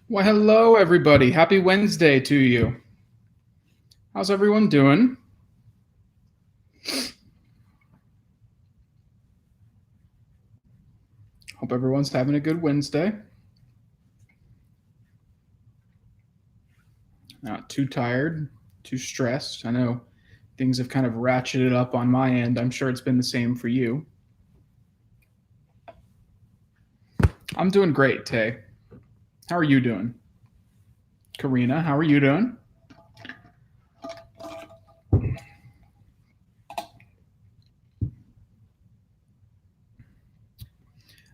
Well, hello, everybody. Happy Wednesday to you. How's everyone doing? Hope everyone's having a good Wednesday. Not too tired, too stressed. I know things have kind of ratcheted up on my end. I'm sure it's been the same for you. I'm doing great, Tay. How are you doing? Karina, how are you doing?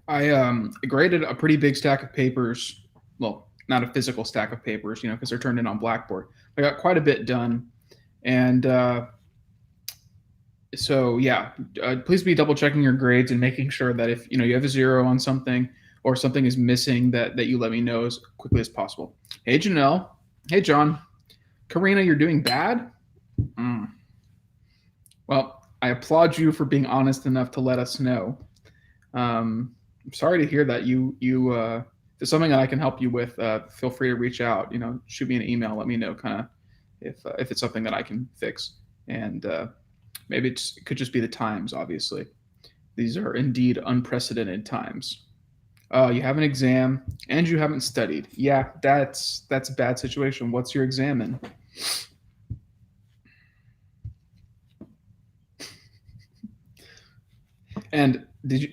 I graded a pretty big stack of papers. Well, not a physical stack of papers, because they're turned in on Blackboard. I got quite a bit done, and so yeah, please be double checking your grades and making sure that if you have a zero on something or something is missing, that you let me know as quickly as possible. Hey Janelle, hey John, Karina, you're doing bad. Mm. Well, I applaud you for being honest enough to let us know. I'm sorry to hear that. If there's something that I can help you with, feel free to reach out. Shoot me an email. Let me know kind of if it's something that I can fix. And maybe it could just be the times. Obviously, these are indeed unprecedented times. You have an exam and you haven't studied. Yeah, that's a bad situation. What's your exam in? And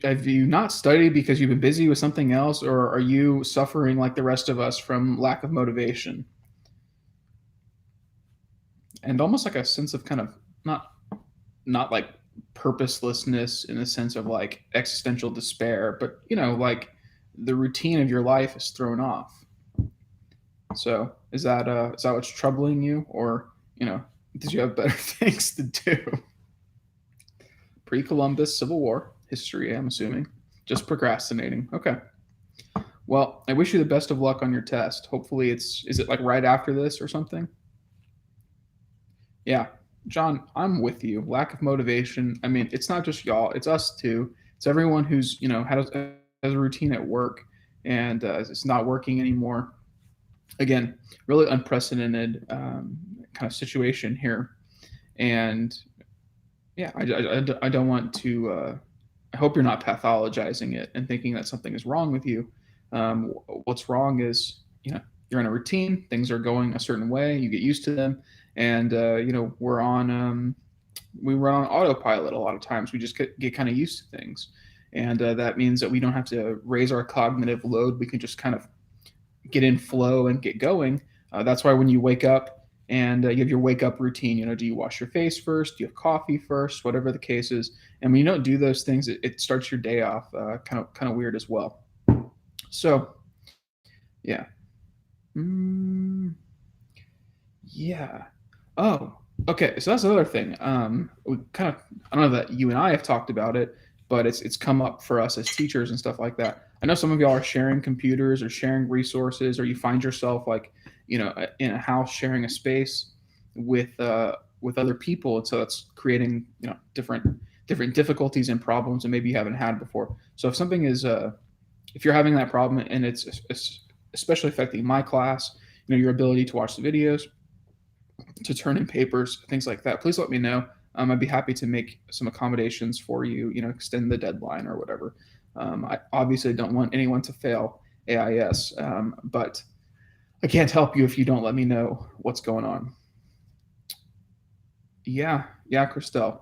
have you not studied because you've been busy with something else, or are you suffering like the rest of us from lack of motivation and almost like a sense of kind of not not like purposelessness in the sense of like existential despair, but like the routine of your life is thrown off. So is that what's troubling you, or did you have better things to do? Pre-Columbus, Civil War history, I'm assuming. Just procrastinating. Okay. Well, I wish you the best of luck on your test. Hopefully, is it like right after this or something? Yeah, John, I'm with you. Lack of motivation. I mean, it's not just y'all; it's us too. It's everyone who's has a routine at work and it's not working anymore. Again, really unprecedented kind of situation here, and yeah, I don't want to. I hope you're not pathologizing it and thinking that something is wrong with you. What's wrong is you're in a routine, things are going a certain way, you get used to them, and we run on autopilot a lot of times. We just get kind of used to things, and that means that we don't have to raise our cognitive load. We can just kind of get in flow and get going. That's why when you wake up and you have your wake up routine, do you wash your face first? Do you have coffee first? Whatever the case is. And when you don't do those things, it starts your day off kind of weird as well. So yeah. Mm, yeah. Oh, okay. So that's another thing. We kind of I don't know that you and I have talked about it, but it's come up for us as teachers and stuff like that. I know some of y'all are sharing computers or sharing resources, or you find yourself like in a house sharing a space with other people, and so that's creating different difficulties and problems that maybe you haven't had before. So if you're having that problem and it's especially affecting my class, your ability to watch the videos, to turn in papers, things like that, please let me know. I'd be happy to make some accommodations for you, extend the deadline or whatever. I obviously don't want anyone to fail AIS, but I can't help you if you don't let me know what's going on. Yeah, Christelle.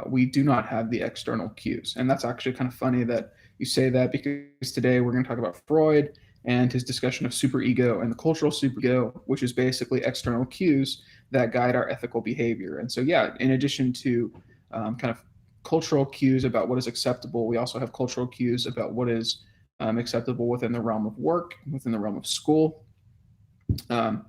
We do not have the external cues, and that's actually kind of funny that you say that because today we're going to talk about Freud and his discussion of superego and the cultural superego, which is basically external cues that guide our ethical behavior. And so, yeah, in addition to kind of cultural cues about what is acceptable, we also have cultural cues about what is acceptable within the realm of work, within the realm of school. Um,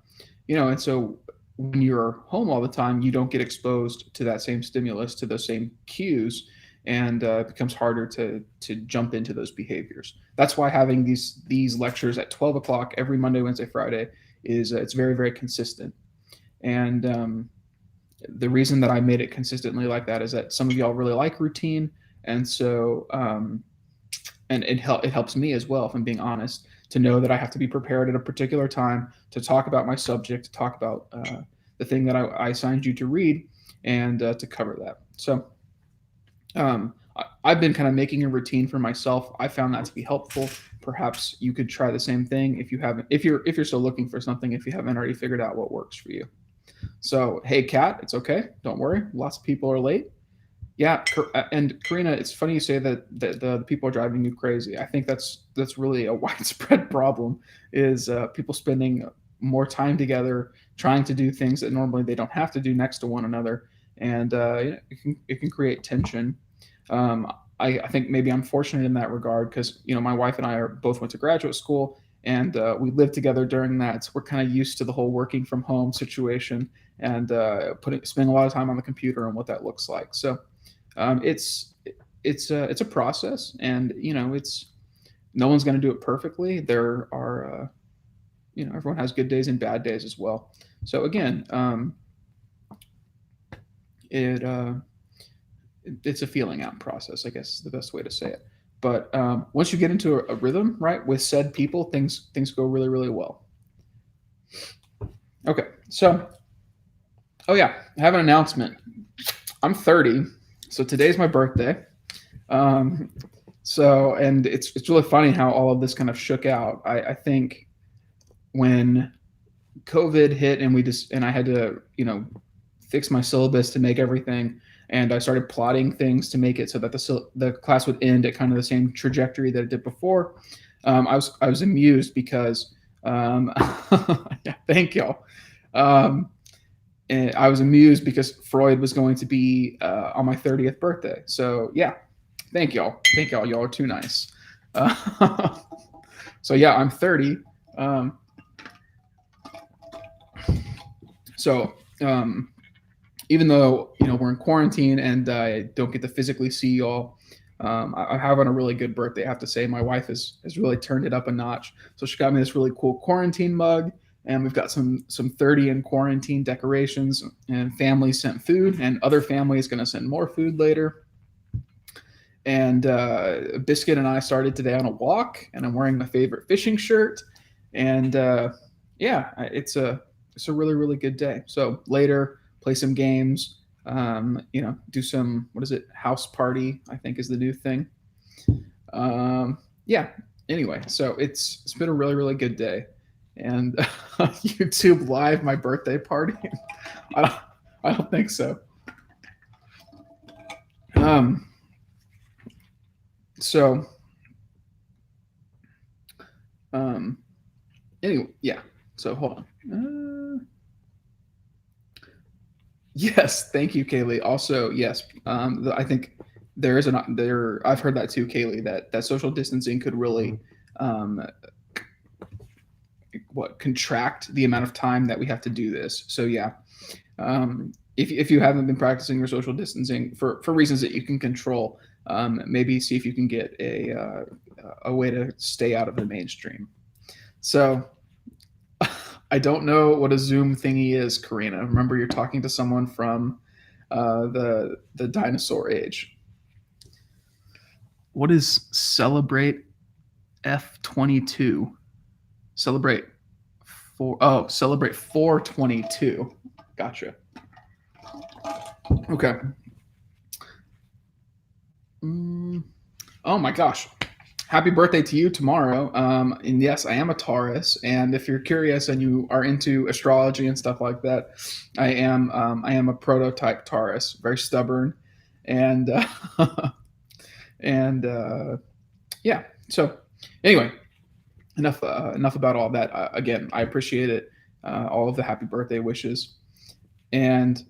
and so when you're home all the time, you don't get exposed to that same stimulus, to those same cues, and it becomes harder to jump into those behaviors. That's why having these lectures at 12 o'clock every Monday, Wednesday, Friday is it's very very consistent. And the reason that I made it consistently like that is that some of y'all really like routine, and so and it helps me as well, if I'm being honest. to know that I have to be prepared at a particular time to talk about my subject, to talk about the thing that I assigned you to read, and to cover that. So I've been kind of making a routine for myself. I found that to be helpful. Perhaps you could try the same thing if you haven't, if you're still looking for something, if you haven't already figured out what works for you. So, hey, Kat, it's okay. Don't worry. Lots of people are late. Yeah, and Karina, it's funny you say that the people are driving you crazy. I think that's really a widespread problem. Is people spending more time together trying to do things that normally they don't have to do next to one another, and it can create tension. Um, I think maybe I'm fortunate in that regard because my wife and I are both went to graduate school, and we lived together during that. So we're kind of used to the whole working from home situation and spending a lot of time on the computer and what that looks like. So it's a process, and it's no one's going to do it perfectly. There are everyone has good days and bad days as well. So again, it it's a feeling out process, I guess is the best way to say it. But once you get into a rhythm, right, with said people, things go really, really well. Okay, so oh yeah, I have an announcement. I'm 30, so today's my birthday. And it's really funny how all of this kind of shook out. I think when COVID hit and I had to fix my syllabus to make everything, and I started plotting things to make it so that the class would end at kind of the same trajectory that it did before. I was amused because yeah, thank y'all. And I was amused because Freud was going to be on my 30th birthday. So yeah, thank y'all. Y'all are too nice. So yeah, I'm 30. So even though we're in quarantine and I don't get to physically see y'all, I'm having a really good birthday. I have to say, my wife has really turned it up a notch. So she got me this really cool quarantine mug, and we've got some 30 in quarantine decorations. And family sent food, and other family is going to send more food later. And Biscuit and I started today on a walk, and I'm wearing my favorite fishing shirt. And yeah, it's a really, really good day. So later, play some games, do some, what is it? House party, I think is the new thing. Yeah. Anyway, so it's been a really, really good day. And YouTube live my birthday party. I don't think so. So anyway, yeah. So hold on. Yes, thank you, Kaylee. Also, yes, I think there is I've heard that too, Kaylee. That social distancing could really contract the amount of time that we have to do this. So yeah, if you haven't been practicing your social distancing for reasons that you can control, maybe see if you can get a way to stay out of the mainstream. So I don't know what a Zoom thingy is, Karina. Remember, you're talking to someone from the dinosaur age. What is celebrate F22? Celebrate 422. Gotcha. Okay. Oh my gosh. Happy birthday to you tomorrow. And yes, I am a Taurus. And if you're curious and you are into astrology and stuff like that, I am a prototype Taurus, very stubborn, and yeah. So anyway, enough about all that. Again, I appreciate it. All of the happy birthday wishes, and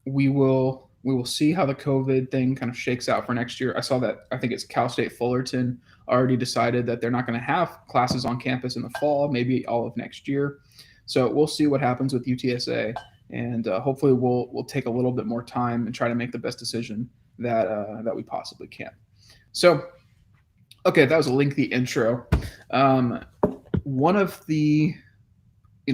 we will see how the COVID thing kind of shakes out for next year. I saw that I think it's Cal State Fullerton already decided that they're not going to have classes on campus in the fall, maybe all of next year. So we'll see what happens with UTSA, and hopefully we'll take a little bit more time and try to make the best decision that we possibly can. So, okay, that was a lengthy intro. One of the,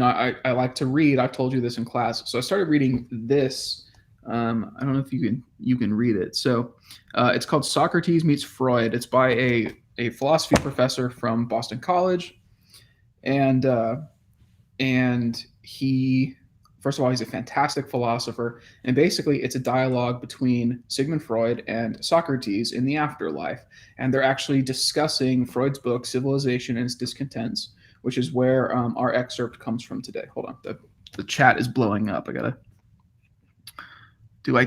I like to read. I've told you this in class, so I started reading this. I don't know if you can read it. So it's called Socrates Meets Freud. It's by a philosophy professor from Boston College. and he, first of all, he's a fantastic philosopher, and basically it's a dialogue between Sigmund Freud and Socrates in the afterlife, and they're actually discussing Freud's book Civilization and its Discontents, which is where our excerpt comes from today. Hold on, the chat is blowing up. I gotta. Do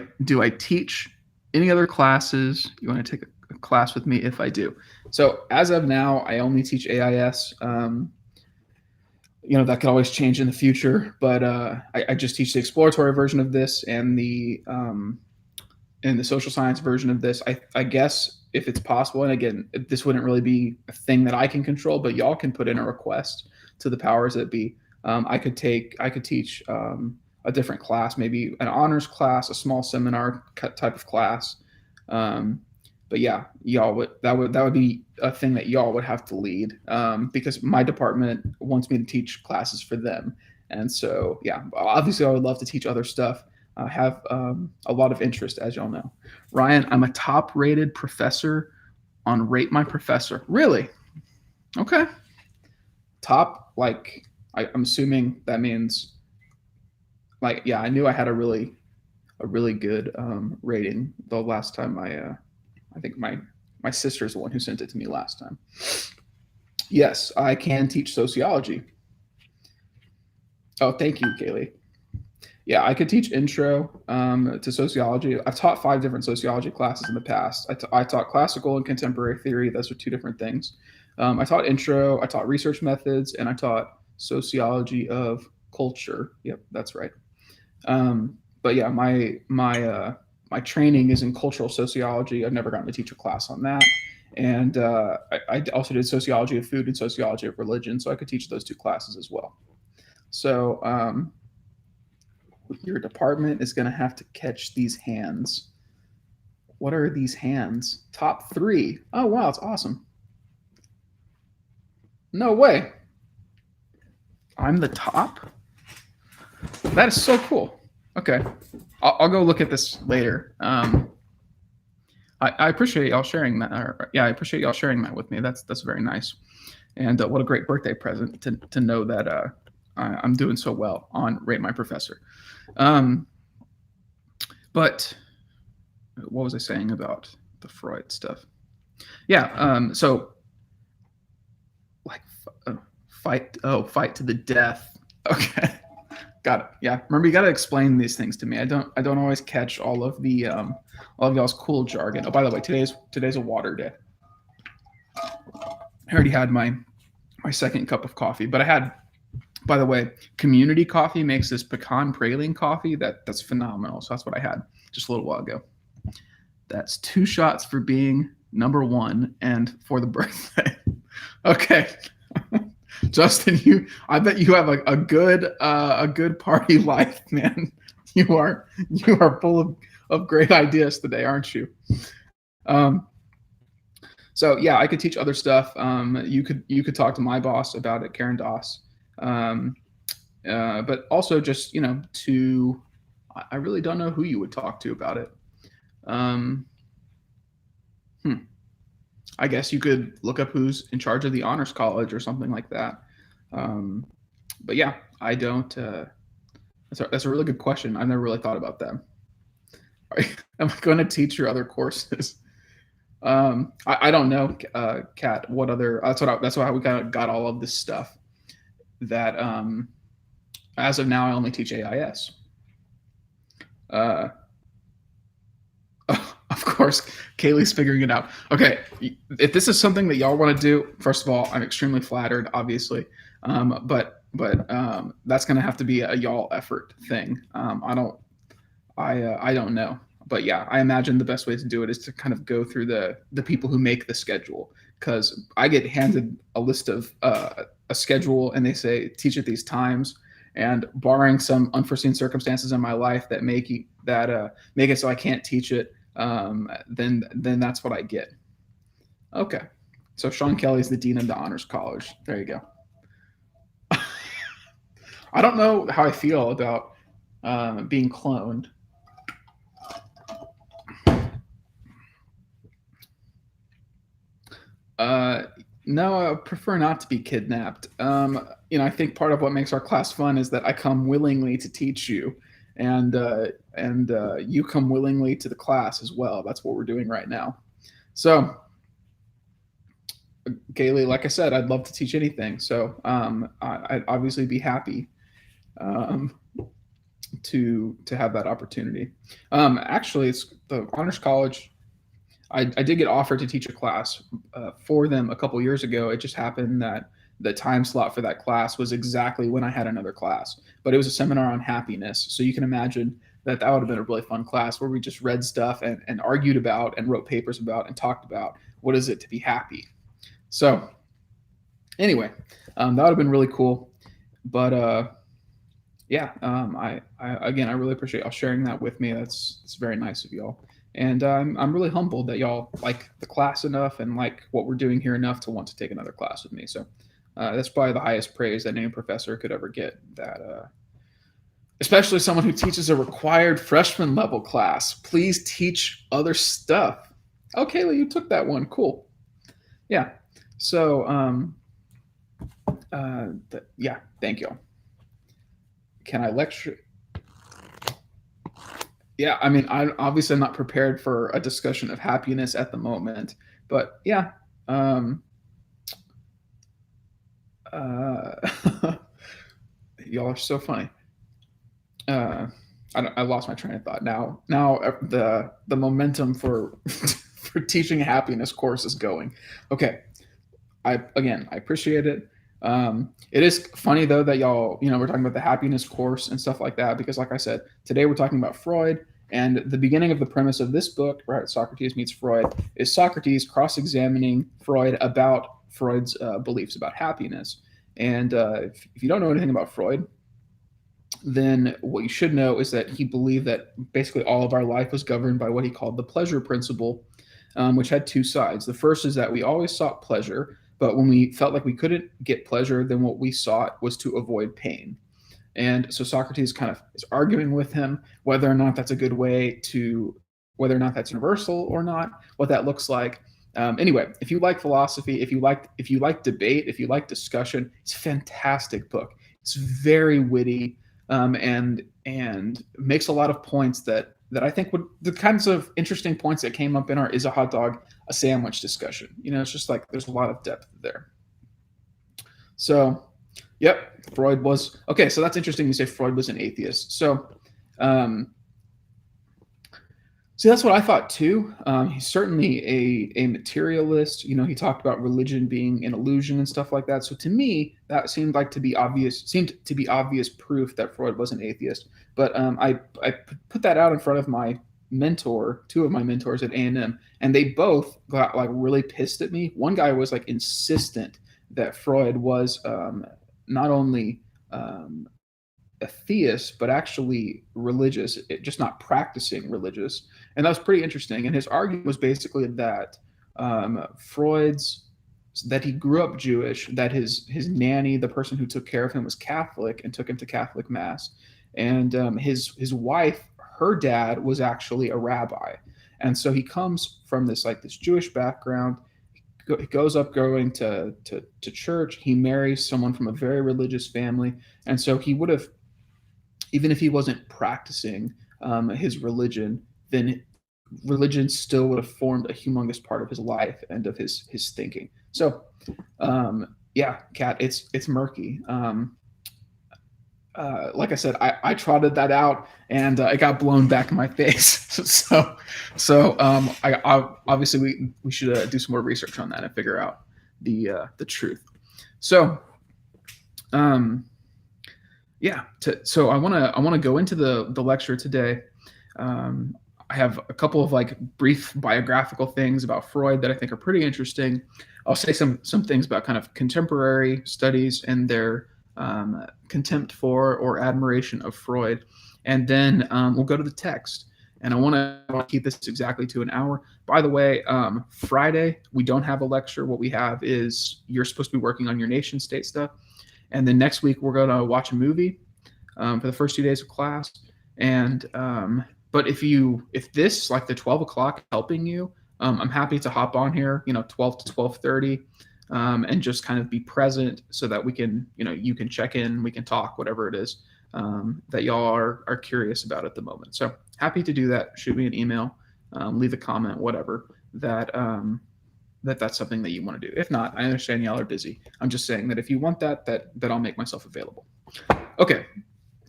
I teach any other classes? You want to take a class with me? If I do, so as of now, I only teach AIS. That could always change in the future, but I just teach the exploratory version of this and the social science version of this. I guess if it's possible, and again, this wouldn't really be a thing that I can control, but y'all can put in a request to the powers that be. I could teach a different class, maybe an honors class, a small seminar type of class. But yeah, that would be a thing that y'all would have to lead, because my department wants me to teach classes for them, and so yeah, obviously I would love to teach other stuff. I have a lot of interest, as y'all know. Ryan, I'm a top-rated professor on Rate My Professor. Really? Okay. Top, like I'm assuming that means, like, yeah, I knew I had a really good rating the last time I think my sister's the one who sent it to me last time. Yes, I can teach sociology. Oh, thank you, Kaylee. Yeah, I could teach intro to sociology. I've taught 5 different sociology classes in the past. I taught classical and contemporary theory. Those are 2 different things. I taught intro, I taught research methods, and I taught sociology of culture. Yep, that's right. But yeah, my training is in cultural sociology. I've never gotten to teach a class on that. And I also did sociology of food and sociology of religion, so I could teach those 2 classes as well. So your department is going to have to catch these hands. What are these hands? Top 3. Oh, wow, it's awesome. No way. I'm the top? That is so cool. Okay. I'll go look at this later. I appreciate y'all sharing that. I appreciate y'all sharing that with me. That's very nice. And what a great birthday present to know that I'm doing so well on Rate My Professor. But what was I saying about the Freud stuff? Yeah. So like fight to the death. Okay. Got it. Yeah. Remember, you got to explain these things to me. I don't always catch all of y'all's cool jargon. Oh, by the way, today's a water day. I already had my second cup of coffee, but I had, by the way, Community Coffee makes this pecan praline coffee that's phenomenal. So that's what I had just a little while ago. That's 2 shots for being number 1 and for the birthday. Okay. Justin, I bet you have a good party life, man. You are full of great ideas today, aren't you? So yeah, I could teach other stuff. You could talk to my boss about it, Karen Doss. But also just I really don't know who you would talk to about it. I guess you could look up who's in charge of the honors college or something like that. But yeah, I don't. That's a really good question. I've never really thought about that. Am I going to teach your other courses? I don't know, Kat. What other? That's why we got all of this stuff. That as of now, I only teach AIS. Of course, Kaylee's figuring it out. Okay, if this is something that y'all want to do, first of all, I'm extremely flattered, obviously, but that's going to have to be a y'all effort thing. I don't know, but yeah, I imagine the best way to do it is to kind of go through the people who make the schedule, because I get handed a list of a schedule and they say teach at these times, and barring some unforeseen circumstances in my life that make it so I can't teach it, then that's what I get. Okay, so Sean Kelly's the dean of the honors college. There you go. I don't know how I feel about being cloned. No, I prefer not to be kidnapped. I think part of what makes our class fun is that I come willingly to teach you, and you come willingly to the class as well. That's what we're doing right now. So, Kaylee, like I said, I'd love to teach anything. So, I'd obviously be happy um, to have that opportunity. Actually, it's the Honors College. I did get offered to teach a class for them a couple years ago. It just happened that the time slot for that class was exactly when I had another class, but it was a seminar on happiness. So you can imagine that that would have been a really fun class where we just read stuff and argued about and wrote papers about and talked about what is it to be happy. So anyway, that would have been really cool. But yeah, I again, I really appreciate y'all sharing that with me. That's very nice of y'all, and I'm really humbled that y'all like the class enough and like what we're doing here enough to want to take another class with me. So that's probably the highest praise that any professor could ever get. That especially someone who teaches a required freshman level class. Please teach other stuff. Oh, Kayla, you took that one. Cool. Yeah. So yeah, thank you. Can I lecture? Yeah, I mean, I obviously I'm not prepared for a discussion of happiness at the moment, but yeah, um, uh, y'all are so funny. Uh, I lost my train of thought. Now the momentum for for teaching a happiness course is going. Okay, I appreciate it. It is funny though that y'all, we're talking about the happiness course and stuff like that because, like I said, today we're talking about Freud, and the beginning of the premise of this book, right, Socrates meets Freud, is Socrates cross-examining Freud about Freud's beliefs about happiness. And if you don't know anything about Freud, then what you should know is that he believed that basically all of our life was governed by what he called the pleasure principle, which had two sides. The first is that we always sought pleasure, but when we felt like we couldn't get pleasure, then what we sought was to avoid pain. And so Socrates kind of is arguing with him whether or not that's a good way to, whether or not that's universal or not, what that looks like. Anyway, if you like philosophy, if you like debate, if you like discussion, it's a fantastic book. It's very witty, and makes a lot of points that I think would, the kinds of interesting points that came up in our is a hot dog a sandwich discussion. It's just like there's a lot of depth there. So, yep, Freud was okay. So that's interesting. You say Freud was an atheist. Um, See, that's what I thought too. He's certainly a materialist. He talked about religion being an illusion and stuff like that. So to me, that seemed to be obvious proof that Freud was an atheist. But I put that out in front of my mentor, two of my mentors at A&M, and they both got like really pissed at me. One guy was like insistent that Freud was not only a theist, but actually religious, just not practicing religious. And that was pretty interesting. And his argument was basically that Freud's that he grew up Jewish, that his nanny, the person who took care of him, was Catholic and took him to Catholic mass, and his wife, her dad was actually a rabbi, and so he comes from this Jewish background. He goes up going to church. He marries someone from a very religious family, and so he would have, even if he wasn't practicing his religion, then religion still would have formed a humongous part of his life and of his thinking. So, yeah, Kat, it's murky. Like I said, I trotted that out and it got blown back in my face. I obviously we should do some more research on that and figure out the truth. So, yeah. So I want to go into the lecture today. I have a couple of like brief biographical things about Freud that I think are pretty interesting. I'll say some things about kind of contemporary studies and their contempt for or admiration of Freud, and then we'll go to the text. And I want to keep this exactly to an hour. By the way, Friday we don't have a lecture. What we have is you're supposed to be working on your nation state stuff, and then next week we're going to watch a movie for the first 2 days of class. And but if this like the 12 o'clock helping you, I'm happy to hop on here. 12 to 12:30. and just kind of be present so that we can, you can check in, we can talk, whatever it is that y'all are curious about at the moment. So happy to do that. Shoot me an email, leave a comment, whatever, that's something that you want to do. If not, I understand y'all are busy. I'm just saying that if you want that I'll make myself available. Okay,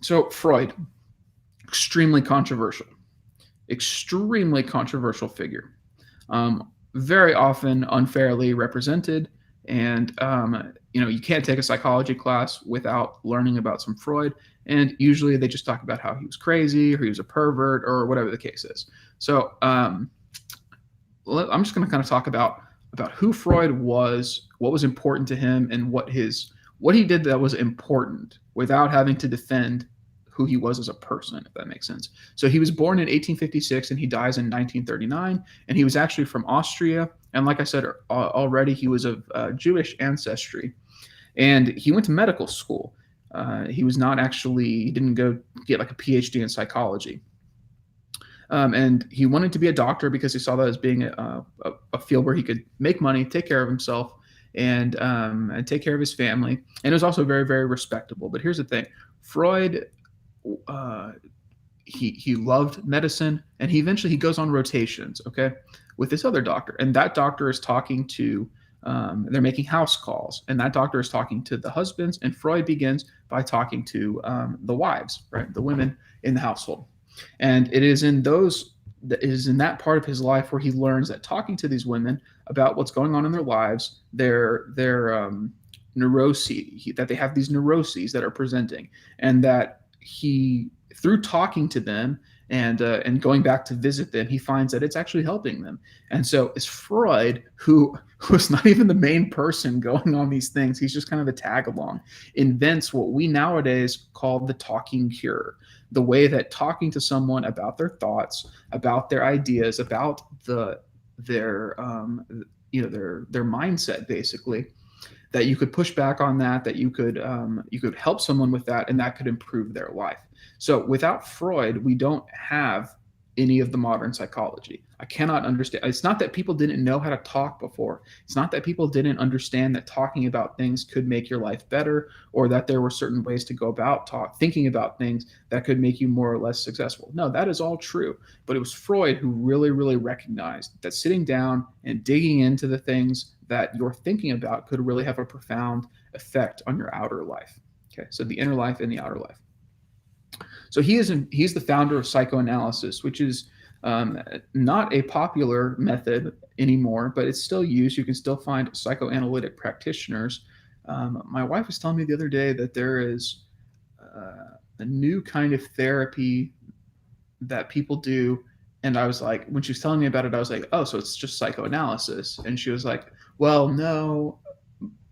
so Freud, extremely controversial figure. Very often unfairly represented, and you can't take a psychology class without learning about some Freud. And usually they just talk about how he was crazy or he was a pervert or whatever the case is. So I'm just going to kind of talk about who Freud was, what was important to him, and what he did that was important without having to defend who he was as a person, if that makes sense. So he was born in 1856 and he dies in 1939, and he was actually from Austria. And like I said already, he was of Jewish ancestry, and he went to medical school. He didn't go get like a PhD in psychology. And he wanted to be a doctor because he saw that as being a field where he could make money, take care of himself, and take care of his family. And it was also very, very respectable. But here's the thing: Freud, he loved medicine, and he goes on rotations, okay, with this other doctor, and that doctor is talking to. They're making house calls, and that doctor is talking to the husbands, and Freud begins by talking to the wives, right, the women in the household. And it is in that part of his life where he learns that talking to these women about what's going on in their lives, their neuroses, that they have these neuroses that are presenting, and that he, through talking to them and going back to visit them, he finds that it's actually helping them. And so it's Freud, who was not even the main person going on these things, he's just kind of a tag along, invents what we nowadays call the talking cure. The way that talking to someone about their thoughts, about their ideas, about their mindset, basically, that you could push back on that you could help someone with that, and that could improve their life. So without Freud, we don't have any of the modern psychology. I cannot understand. It's not that people didn't know how to talk before. It's not that people didn't understand that talking about things could make your life better, or that there were certain ways to go about thinking about things that could make you more or less successful. No, that is all true. But it was Freud who really, really recognized that sitting down and digging into the things that you're thinking about could really have a profound effect on your outer life. Okay, so the inner life and the outer life. So he's the founder of psychoanalysis, which is not a popular method anymore, but it's still used. You can still find psychoanalytic practitioners. My wife was telling me the other day that there is a new kind of therapy that people do. And I was like, when she was telling me about it, I was like, oh, so it's just psychoanalysis. And she was like, well, no.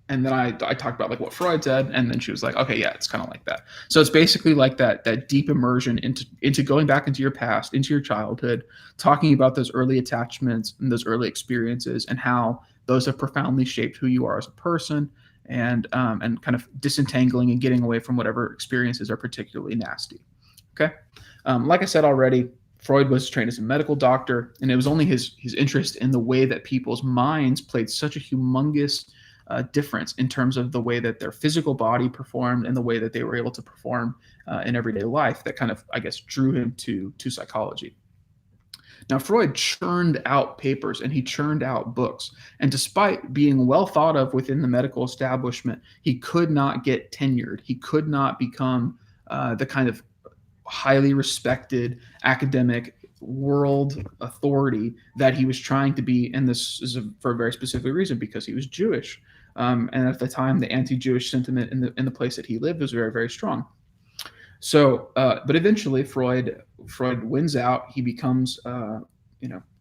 And then I talked about like what Freud said, and then she was like, okay, yeah, it's kind of like that. So it's basically like that deep immersion into going back into your past, into your childhood, talking about those early attachments and those early experiences and how those have profoundly shaped who you are as a person, and kind of disentangling and getting away from whatever experiences are particularly nasty. Okay, like I said already, Freud was trained as a medical doctor, and it was only his interest in the way that people's minds played such a humongous difference in terms of the way that their physical body performed and the way that they were able to perform in everyday life that kind of, I guess, drew him to psychology. Now, Freud churned out papers and he churned out books. And despite being well thought of within the medical establishment, he could not get tenured. He could not become the kind of highly respected academic world authority that he was trying to be. And this is for a very specific reason, because he was Jewish. And at the time, the anti-Jewish sentiment in the place that he lived was very, very strong. So, but eventually, Freud wins out. He becomes,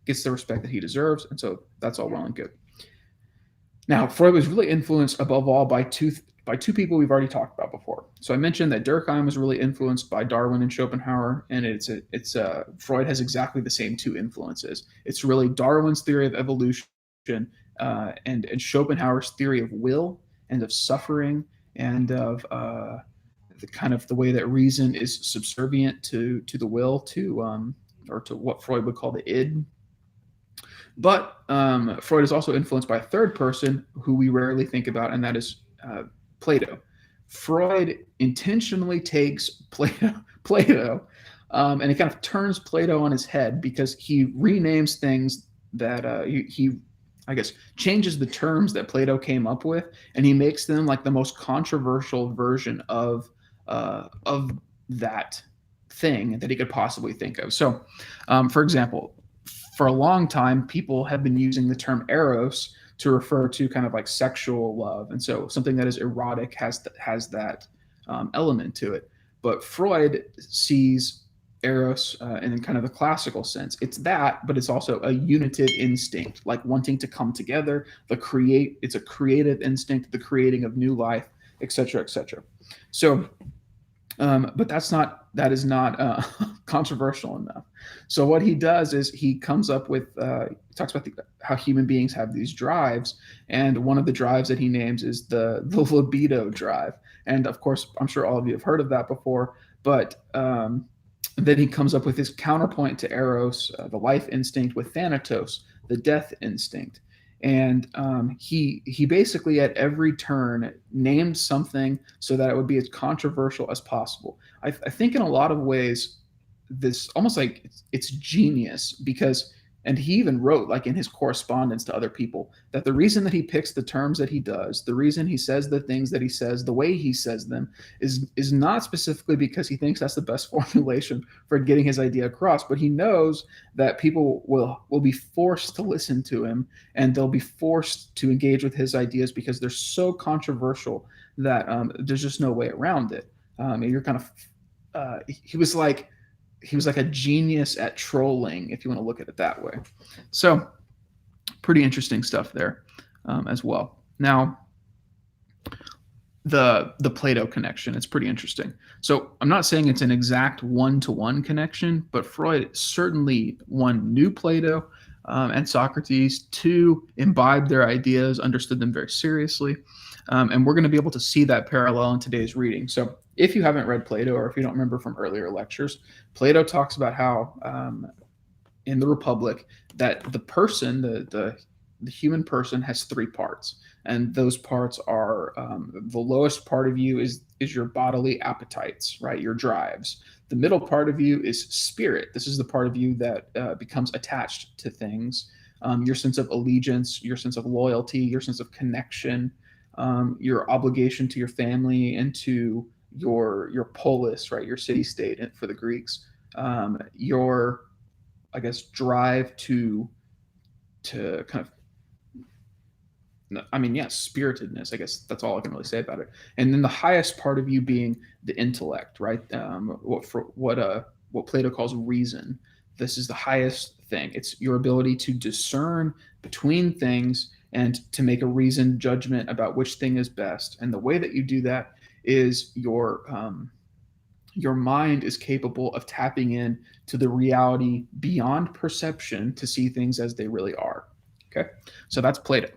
gets the respect that he deserves, and so that's all well and good. Now, Freud was really influenced above all by two people we've already talked about before. So I mentioned that Durkheim was really influenced by Darwin and Schopenhauer, and Freud has exactly the same two influences. It's really Darwin's theory of evolution and Schopenhauer's theory of will and of suffering and of the kind of the way that reason is subservient to the will, or to what Freud would call the id. But Freud is also influenced by a third person who we rarely think about, and that is Plato. Freud intentionally takes and he kind of turns Plato on his head because he renames things that I guess, changes the terms that Plato came up with, and he makes them like the most controversial version of that thing that he could possibly think of. So, for example, for a long time, people have been using the term eros to refer to kind of like sexual love, and so something that is erotic has that element to it. But Freud sees eros in kind of the classical sense. It's that, but it's also a unitive instinct, like wanting to come together. It's a creative instinct, the creating of new life, etc., etc. So but that is not controversial enough. So what he does is he comes up with he talks about how human beings have these drives, and one of the drives that he names is the libido drive. And of course, I'm sure all of you have heard of that before. But then he comes up with his counterpoint to eros, the life instinct, with thanatos, the death instinct. And he basically at every turn named something so that it would be as controversial as possible. I think in a lot of ways this almost like it's genius because, and he even wrote like in his correspondence to other people, that the reason that he picks the terms that he does, the reason he says the things that he says the way he says them, is not specifically because he thinks that's the best formulation for getting his idea across, but he knows that people will be forced to listen to him, and they'll be forced to engage with his ideas because they're so controversial that there's just no way around it. And you're kind of he was like a genius at trolling, if you want to look at it that way. So pretty interesting stuff there as well. Now, the Plato connection, it's pretty interesting. So I'm not saying it's an exact one-to-one connection, but Freud certainly, one, knew Plato and Socrates, two, imbibed their ideas, understood them very seriously. And we're going to be able to see that parallel in today's reading. So if you haven't read Plato, or if you don't remember from earlier lectures, Plato talks about how in the Republic that the person, the human person, has three parts, and those parts are the lowest part of you is your bodily appetites, right? Your drives. The middle part of you is spirit. This is the part of you that becomes attached to things. Your sense of allegiance, your sense of loyalty, your sense of connection, your obligation to your family and to your polis, right? Your city state for the Greeks. Your, I guess, drive to kind of, I mean, yeah, spiritedness. I guess that's all I can really say about it. And then the highest part of you being the intellect, right? What Plato calls reason. This is the highest thing. It's your ability to discern between things and to make a reasoned judgment about which thing is best. And the way that you do that is your mind is capable of tapping in to the reality beyond perception to see things as they really are. Okay, so that's Plato.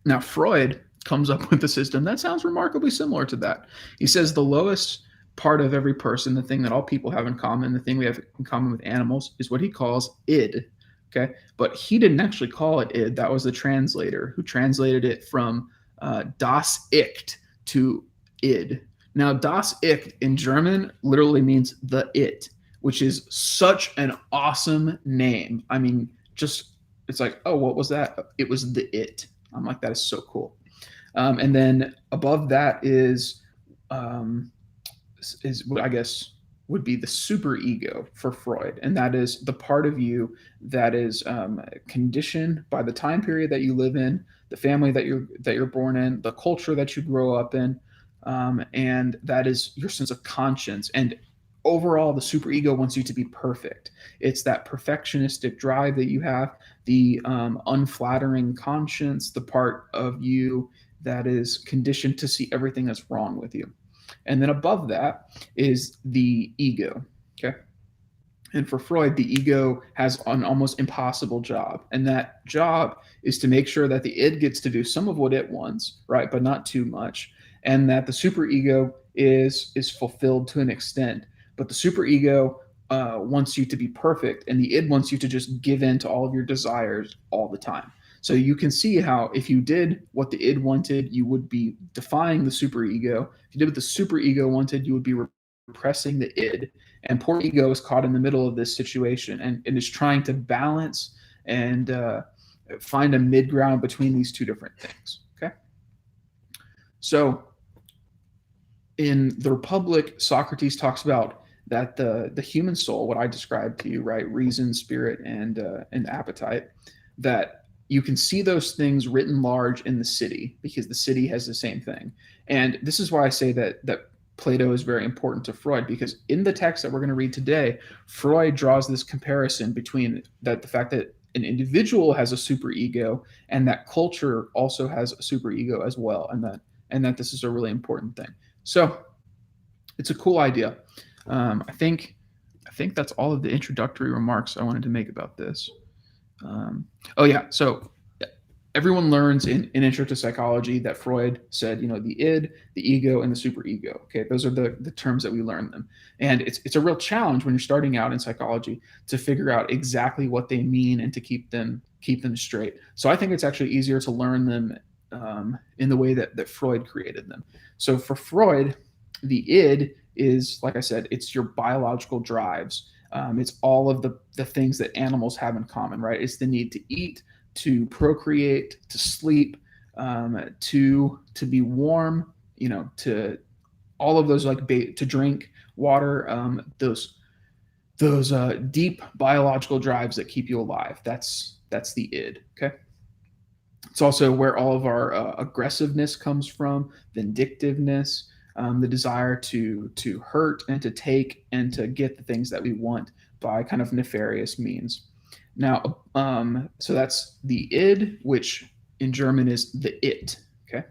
Now, Freud comes up with a system that sounds remarkably similar to that. He says the lowest part of every person, the thing that all people have in common, the thing we have in common with animals, is what he calls id. Okay, but he didn't actually call it id. That was the translator who translated it from das Ich to id. Now, das Ich in German literally means the it, which is such an awesome name. I mean, just, it's like, oh, what was that? It was the it. I'm like, that is so cool. And then above that is what I guess would be the superego for Freud, and that is the part of you that is conditioned by the time period that you live in, the family that you're born in, the culture that you grow up in, and that is your sense of conscience. And overall, the superego wants you to be perfect. It's that perfectionistic drive that you have, the unflattering conscience, the part of you that is conditioned to see everything that's wrong with you. And then above that is the ego. Okay. And for Freud, the ego has an almost impossible job. And that job is to make sure that the id gets to do some of what it wants, right? But not too much. And that the superego is fulfilled to an extent. But the superego wants you to be perfect, and the id wants you to just give in to all of your desires all the time. So you can see how if you did what the id wanted, you would be defying the superego. If you did what the superego wanted, you would be repressing the id. And poor ego is caught in the middle of this situation and is trying to balance and find a mid ground between these two different things. Okay. So in the Republic, Socrates talks about that the human soul, what I described to you, right, reason, spirit, and appetite, that you can see those things written large in the city because the city has the same thing. And this is why I say that Plato is very important to Freud, because in the text that we're going to read today, Freud draws this comparison between the fact that an individual has a superego and that culture also has a superego as well, and that this is a really important thing. So it's a cool idea. I think that's all of the introductory remarks I wanted to make about this. So everyone learns in Intro to Psychology that Freud said, the id, the ego, and the superego. Okay, those are the terms that we learn them, and it's a real challenge when you're starting out in psychology to figure out exactly what they mean and to keep them straight. So I think it's actually easier to learn them in the way that Freud created them. So for Freud, the id is, like I said, it's your biological drives. It's all of the things that animals have in common, right? It's the need to eat, to procreate, to sleep, to be warm, to all of those, like to drink water, those deep biological drives that keep you alive. That's the id. Okay. It's also where all of our aggressiveness comes from, vindictiveness, the desire to hurt and to take and to get the things that we want by kind of nefarious means. Now, so that's the id, which in German is the it. Okay.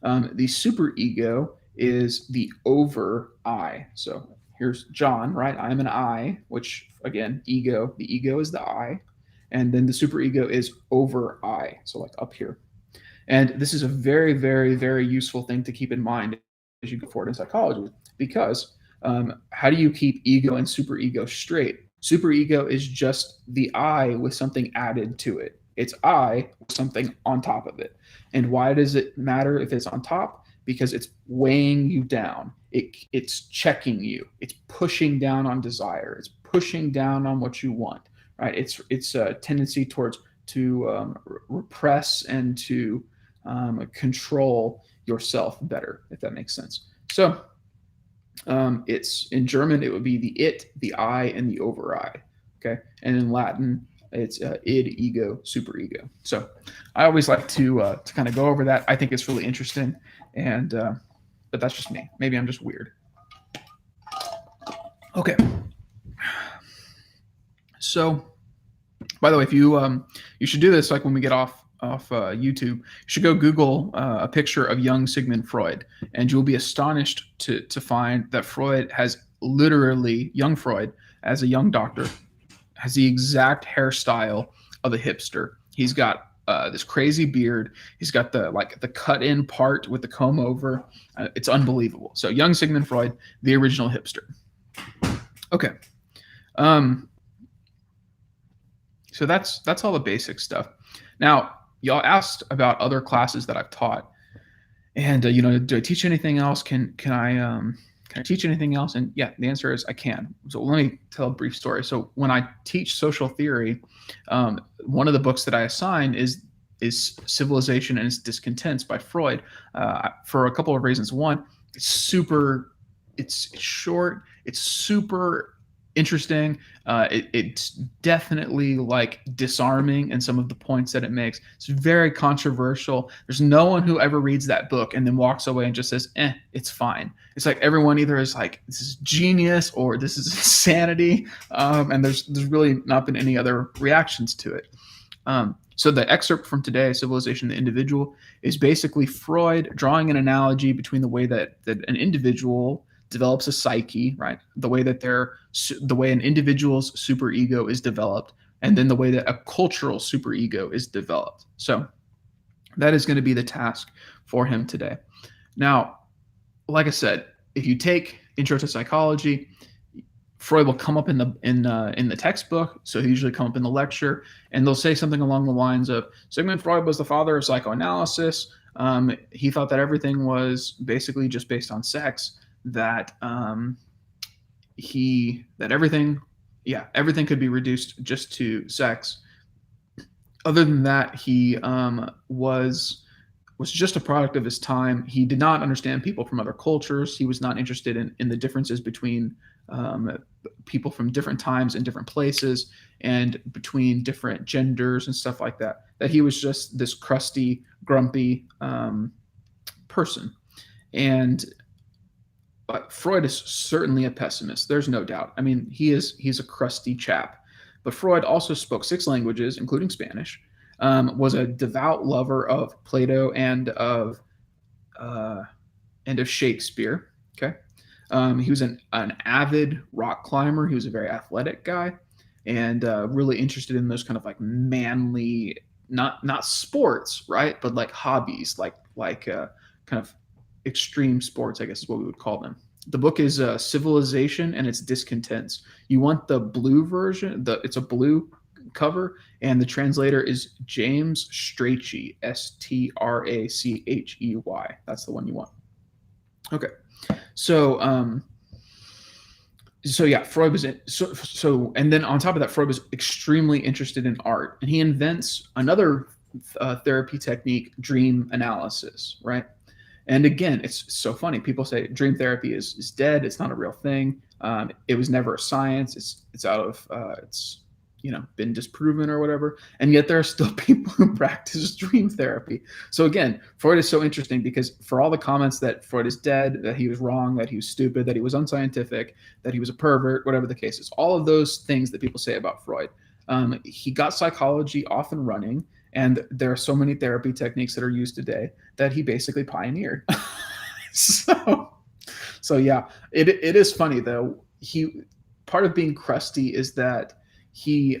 The superego is the over I. So here's John, right? I'm an I, which again, ego. The ego is the I. And then the superego is over I, so like up here. And this is a very, very, very useful thing to keep in mind as you go forward in psychology, because how do you keep ego and superego straight? Superego is just the I with something added to it. It's I with something on top of it. And why does it matter if it's on top? Because it's weighing you down. It's checking you. It's pushing down on desire. It's pushing down on what you want. Right? It's a tendency to repress and to control yourself better, if that makes sense. So it's in German, it would be the it, the I, and the over I. Okay, and in Latin, it's id, ego, superego. So I always like to kind of go over that. I think it's really interesting, and but that's just me. Maybe I'm just weird. Okay. So, by the way, if you should do this, like when we get off YouTube, you should go Google a picture of young Sigmund Freud, and you'll be astonished to find that Freud has literally, young Freud, as a young doctor, has the exact hairstyle of a hipster. He's got this crazy beard. He's got the cut-in part with the comb over. It's unbelievable. So, young Sigmund Freud, the original hipster. Okay. So that's all the basic stuff. Now, y'all asked about other classes that I've taught, and do I teach anything else? Can I teach anything else? And yeah, the answer is I can. So let me tell a brief story. So when I teach social theory, one of the books that I assign is Civilization and its Discontents by Freud, for a couple of reasons. One, it's short, it's super interesting. It's definitely like disarming in some of the points that it makes. It's very controversial. There's no one who ever reads that book and then walks away and just says, it's fine. It's like everyone either is like, this is genius or this is insanity. And there's really not been any other reactions to it. So the excerpt from today, Civilization and the Individual, is basically Freud drawing an analogy between the way that an individual develops a psyche, right? The way an individual's superego is developed, and then the way that a cultural superego is developed. So that is going to be the task for him today. Now, like I said, if you take Intro to Psychology, Freud will come up in the textbook, so he usually come up in the lecture, and they'll say something along the lines of Sigmund Freud was the father of psychoanalysis. He thought that everything was basically just based on sex. That everything, yeah, everything could be reduced just to sex. Other than that, he was just a product of his time. He did not understand people from other cultures. He was not interested in the differences between people from different times and different places and between different genders and stuff like that. That he was just this crusty, grumpy person. And but Freud is certainly a pessimist. There's no doubt. I mean, he's a crusty chap. But Freud also spoke 6 languages, including Spanish. Was a devout lover of Plato and of Shakespeare. Okay, he was an avid rock climber. He was a very athletic guy, and really interested in those kind of like manly, not sports, right, but like hobbies, like kind of extreme sports, I guess is what we would call them. The book is Civilization and its Discontents. You want the blue version? It's a blue cover, and the translator is James Strachey, Strachey. That's the one you want. Okay, so yeah, Freud was and then on top of that, Freud was extremely interested in art, and he invents another therapy technique, dream analysis, right? And again, it's so funny. People say dream therapy is dead. It's not a real thing. It was never a science. It's out of it's been disproven or whatever. And yet there are still people who practice dream therapy. So again, Freud is so interesting because for all the comments that Freud is dead, that he was wrong, that he was stupid, that he was unscientific, that he was a pervert, whatever the case is, all of those things that people say about Freud, he got psychology off and running. And there are so many therapy techniques that are used today that he basically pioneered. so yeah, it is funny though. Part of being crusty is that he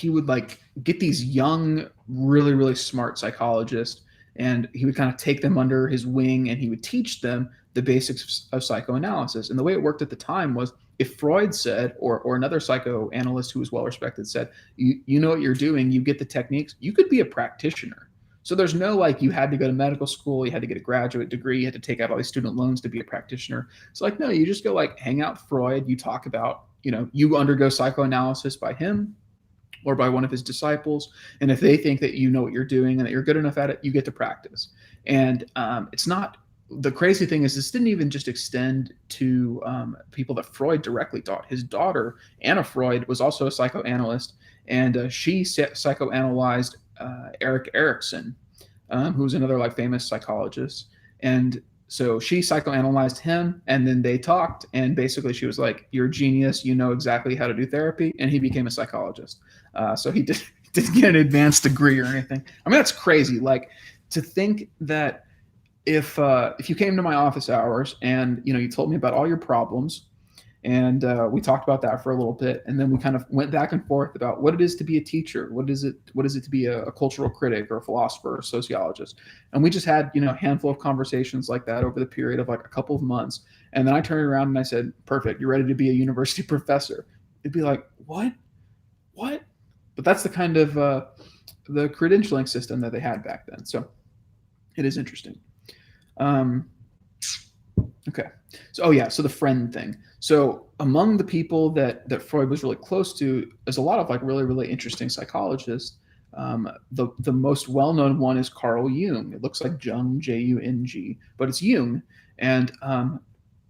would like get these young, really, really smart psychologists, and he would kind of take them under his wing, and he would teach them the basics of psychoanalysis. And the way it worked at the time was, if Freud said, or another psychoanalyst who was well respected said, you know what you're doing, you get the techniques, you could be a practitioner. So there's no like you had to go to medical school, you had to get a graduate degree, you had to take out all these student loans to be a practitioner. It's like, no, you just go like hang out with Freud, you talk about, you undergo psychoanalysis by him or by one of his disciples. And if they think that you know what you're doing and that you're good enough at it, you get to practice. And it's not, the crazy thing is this didn't even just extend to people that Freud directly taught. His daughter, Anna Freud, was also a psychoanalyst, and she psychoanalyzed Erik Erikson, who was another like famous psychologist. And so she psychoanalyzed him, and then they talked, and basically she was like, you're a genius, you know exactly how to do therapy, and he became a psychologist. So he didn't get an advanced degree or anything. I mean, that's crazy. Like, to think that if you came to my office hours and you told me about all your problems, and we talked about that for a little bit, and then we kind of went back and forth about what it is to be a teacher, what is it to be a cultural critic or a philosopher or a sociologist, and we just had a handful of conversations like that over the period of like a couple of months, and then I turned around and I said, perfect, you're ready to be a university professor. It'd be like, what? But that's the kind of the credentialing system that they had back then. So it is interesting. Okay. So the friend thing. So among the people that Freud was really close to, there's a lot of like really, really interesting psychologists. The most well-known one is Carl Jung. It looks like Jung, Jung, but it's Jung. And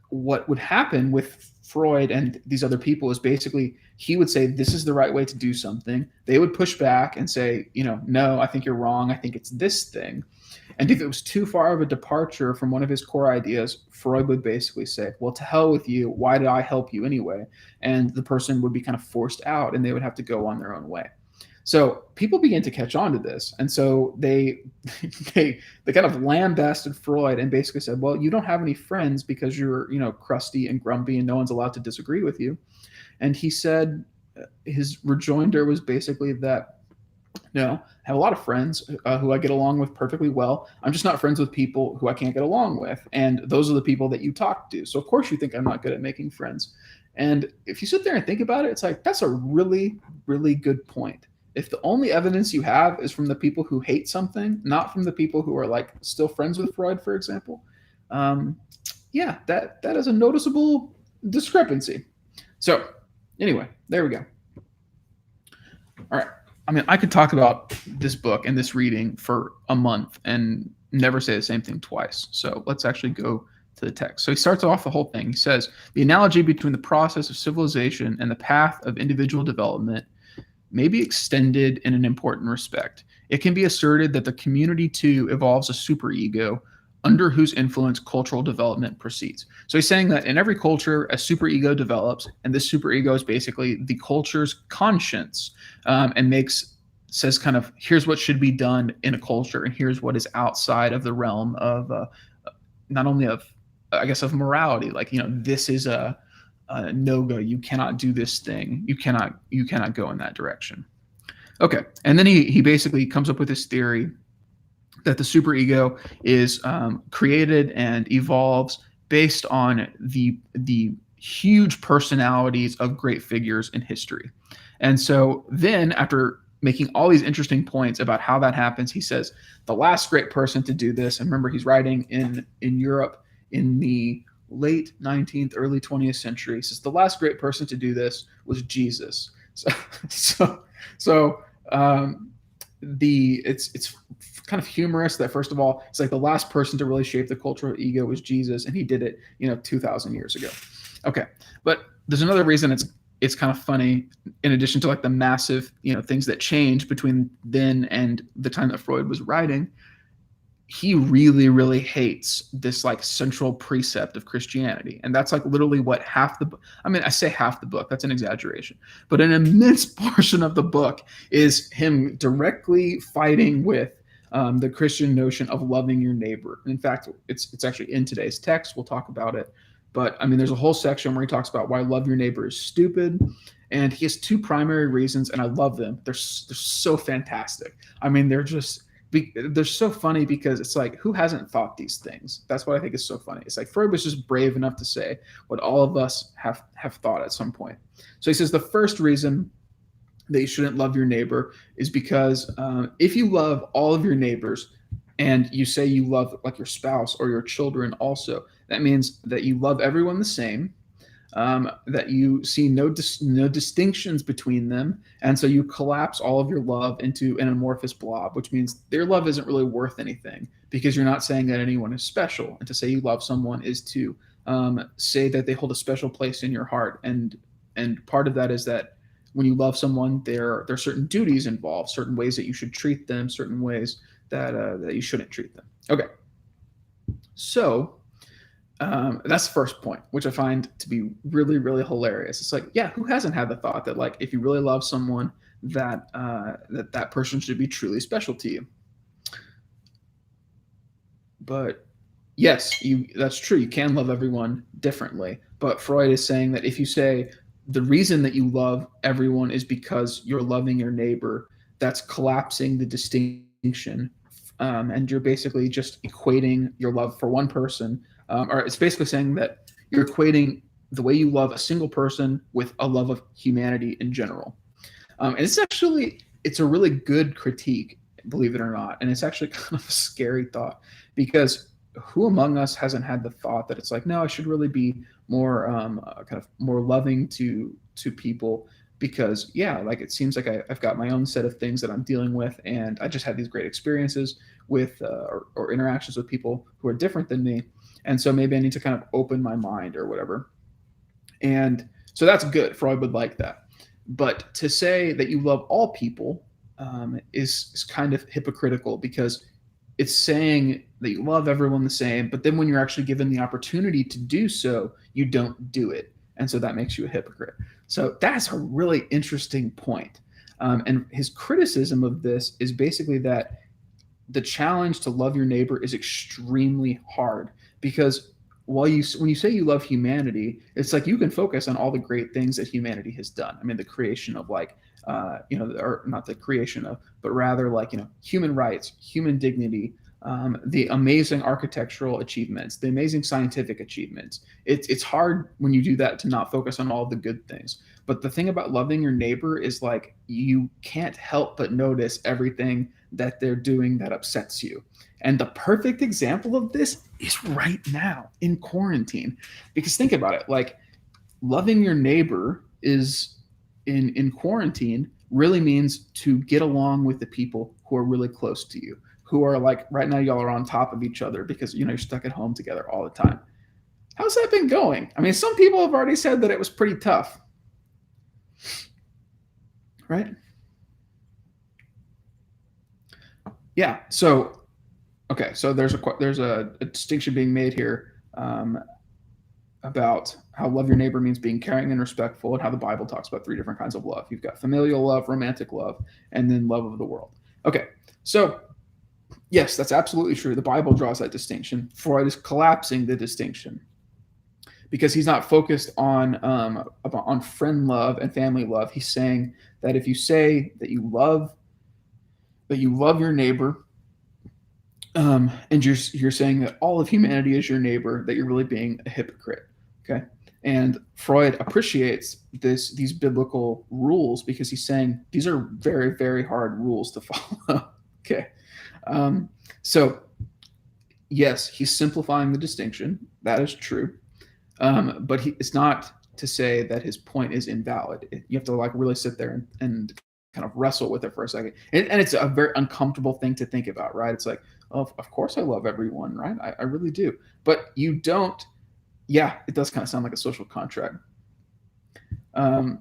what would happen with Freud and these other people is basically he would say, this is the right way to do something. They would push back and say, no, I think you're wrong. I think it's this thing. And if it was too far of a departure from one of his core ideas, Freud would basically say, well, to hell with you. Why did I help you anyway? And the person would be kind of forced out, and they would have to go on their own way. So people began to catch on to this. And so they kind of lambasted Freud and basically said, well, you don't have any friends because you're, crusty and grumpy and no one's allowed to disagree with you. And he said his rejoinder was basically that No, I have a lot of friends who I get along with perfectly well. I'm just not friends with people who I can't get along with. And those are the people that you talk to. So, of course, you think I'm not good at making friends. And if you sit there and think about it, it's like, that's a really, really good point. If the only evidence you have is from the people who hate something, not from the people who are like still friends with Freud, for example, um, yeah, that is a noticeable discrepancy. So, anyway, there we go. All right. I mean, I could talk about this book and this reading for a month and never say the same thing twice. So let's actually go to the text. So he starts off the whole thing. He says, the analogy between the process of civilization and the path of individual development may be extended in an important respect. It can be asserted that the community too evolves a superego under whose influence cultural development proceeds. So he's saying that in every culture, a superego develops, and this superego is basically the culture's conscience, and says kind of here's what should be done in a culture, and here's what is outside of the realm of not only of I guess of morality, like this is a no go. You cannot do this thing. You cannot go in that direction. Okay, and then he basically comes up with this theory that the superego is created and evolves based on the huge personalities of great figures in history. And so then after making all these interesting points about how that happens, he says the last great person to do this, and remember he's writing in Europe in the late 19th, early 20th century. He says the last great person to do this was Jesus. So it's kind of humorous that first of all it's like the last person to really shape the cultural ego was Jesus, and he did it 2,000 years ago. Okay, but there's another reason it's kind of funny. In addition to like the massive things that changed between then and the time that Freud was writing, he really, really hates this like central precept of Christianity. And that's like literally what I say half the book, that's an exaggeration, but an immense portion of the book is him directly fighting with the Christian notion of loving your neighbor. In fact, it's actually in today's text. We'll talk about it. But I mean, there's a whole section where he talks about why love your neighbor is stupid. And he has two primary reasons, and I love them. They're so fantastic. I mean, they're so funny because it's like, who hasn't thought these things? That's what I think is so funny. It's like Freud was just brave enough to say what all of us have thought at some point. So he says the first reason that you shouldn't love your neighbor is because if you love all of your neighbors and you say you love like your spouse or your children also, that means that you love everyone the same, that you see no distinctions between them, and so you collapse all of your love into an amorphous blob, which means their love isn't really worth anything because you're not saying that anyone is special. And to say you love someone is to say that they hold a special place in your heart, and part of that is that when you love someone, there are certain duties involved, certain ways that you should treat them, certain ways that you shouldn't treat them. Okay, so that's the first point, which I find to be really, really hilarious. It's like, yeah, who hasn't had the thought that like if you really love someone, that person should be truly special to you? But yes, that's true. You can love everyone differently. But Freud is saying that if you say the reason that you love everyone is because you're loving your neighbor, that's collapsing the distinction, and you're basically just equating your love for one person. Or it's basically saying that you're equating the way you love a single person with a love of humanity in general. And it's a really good critique, believe it or not. And it's actually kind of a scary thought, because who among us hasn't had the thought that it's like, no, I should really be more kind of more loving to people, because yeah, like it seems like I've got my own set of things that I'm dealing with, and I just had these great experiences with or interactions with people who are different than me, and so maybe I need to kind of open my mind or whatever. And so that's good. Freud would like that. But to say that you love all people is kind of hypocritical, because it's saying that you love everyone the same, but then when you're actually given the opportunity to do so, you don't do it. And so that makes you a hypocrite. So that's a really interesting point. And his criticism of this is basically that the challenge to love your neighbor is extremely hard, because when you say you love humanity, it's like you can focus on all the great things that humanity has done. I mean, the creation of like or not the creation of, but rather like, human rights, human dignity, the amazing architectural achievements, the amazing scientific achievements. It's hard when you do that to not focus on all the good things. But the thing about loving your neighbor is like you can't help but notice everything that they're doing that upsets you. And the perfect example of this is right now in quarantine. Because think about it, like loving your neighbor is in quarantine really means to get along with the people who are really close to you, who are like right now y'all are on top of each other because you're stuck at home together all the time. How's that been going? I mean, some people have already said that it was pretty tough, right? Yeah. So okay, so there's a distinction being made here, about how love your neighbor means being caring and respectful, and how the Bible talks about three different kinds of love. You've got familial love, romantic love, and then love of the world. Okay, so yes, that's absolutely true. The Bible draws that distinction. Freud is collapsing the distinction because he's not focused on friend love and family love. He's saying that if you say that you love your neighbor, and you're saying that all of humanity is your neighbor, that you're really being a hypocrite. Okay, and Freud appreciates these biblical rules because he's saying these are very, very hard rules to follow. Okay, so yes, he's simplifying the distinction. That is true, but it's not to say that his point is invalid. You have to like really sit there and kind of wrestle with it for a second. And it's a very uncomfortable thing to think about, right? It's like, oh, of course I love everyone, right? I really do. But you don't, yeah, it does kind of sound like a social contract. Um,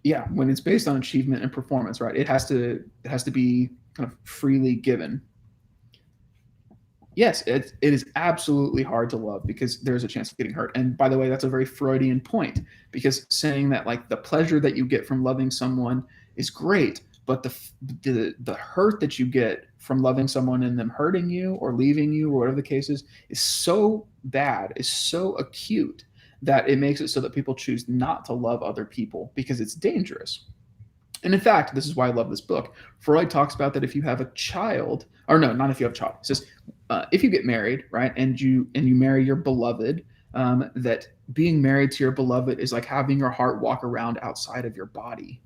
yeah, when it's based on achievement and performance, right? It has to be kind of freely given. Yes, it is absolutely hard to love because there's a chance of getting hurt. And by the way, that's a very Freudian point because saying that like the pleasure that you get from loving someone is great, but the hurt that you get from loving someone and them hurting you or leaving you or whatever the case is so bad, is so acute that it makes it so that people choose not to love other people because it's dangerous. And in fact, this is why I love this book. Freud talks about that if you have a child, or no, not if you have a child. He says if you get married, right, and you marry your beloved, that being married to your beloved is like having your heart walk around outside of your body.